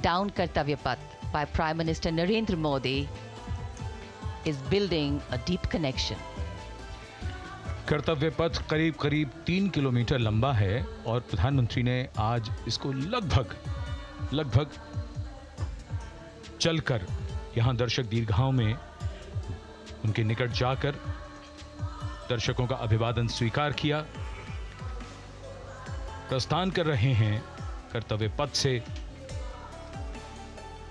down Kartavya Path by Prime Minister Narendra Modi is building a deep connection. कर्तव्य पथ करीब करीब 3 kilometre लंबा है और प्रधानमंत्री ने आज इसको लगभग चलकर यहां दर्शक दीर्घाओं में उनके निकट जाकर दर्शकों का अभिवादन स्वीकार किया। प्रस्थान कर रहे हैं कर्तव्य पथ से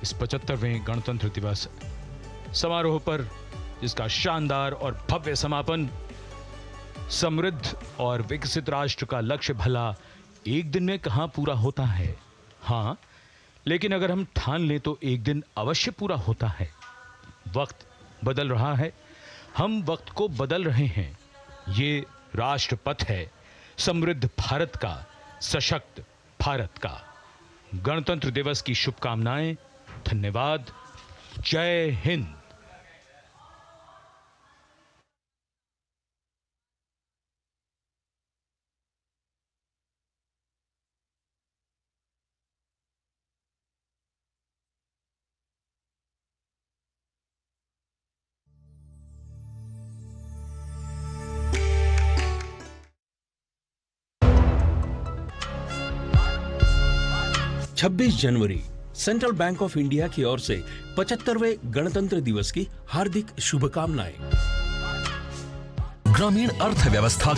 इस 75वें गणतंत्र दिवस समारोह पर, जिसका शानदार और भव्य समापन समृद्ध और विकसित राष्ट्र का लक्ष्य भला एक दिन में कहां पूरा होता है। हाँ, लेकिन अगर हम ठान लें तो एक दिन अवश्य पूरा होता है। वक्त बदल रहा है, हम वक्त को बदल रहे हैं। ये राष्ट्रपथ है समृद्ध भारत का, सशक्त भारत का। गणतंत्र दिवस की शुभकामनाएं। धन्यवाद। जय हिंद। छब्बीस जनवरी सेंट्रल बैंक ऑफ इंडिया की ओर से 75वें गणतंत्र दिवस की हार्दिक शुभकामनाएं। ग्रामीण अर्थव्यवस्था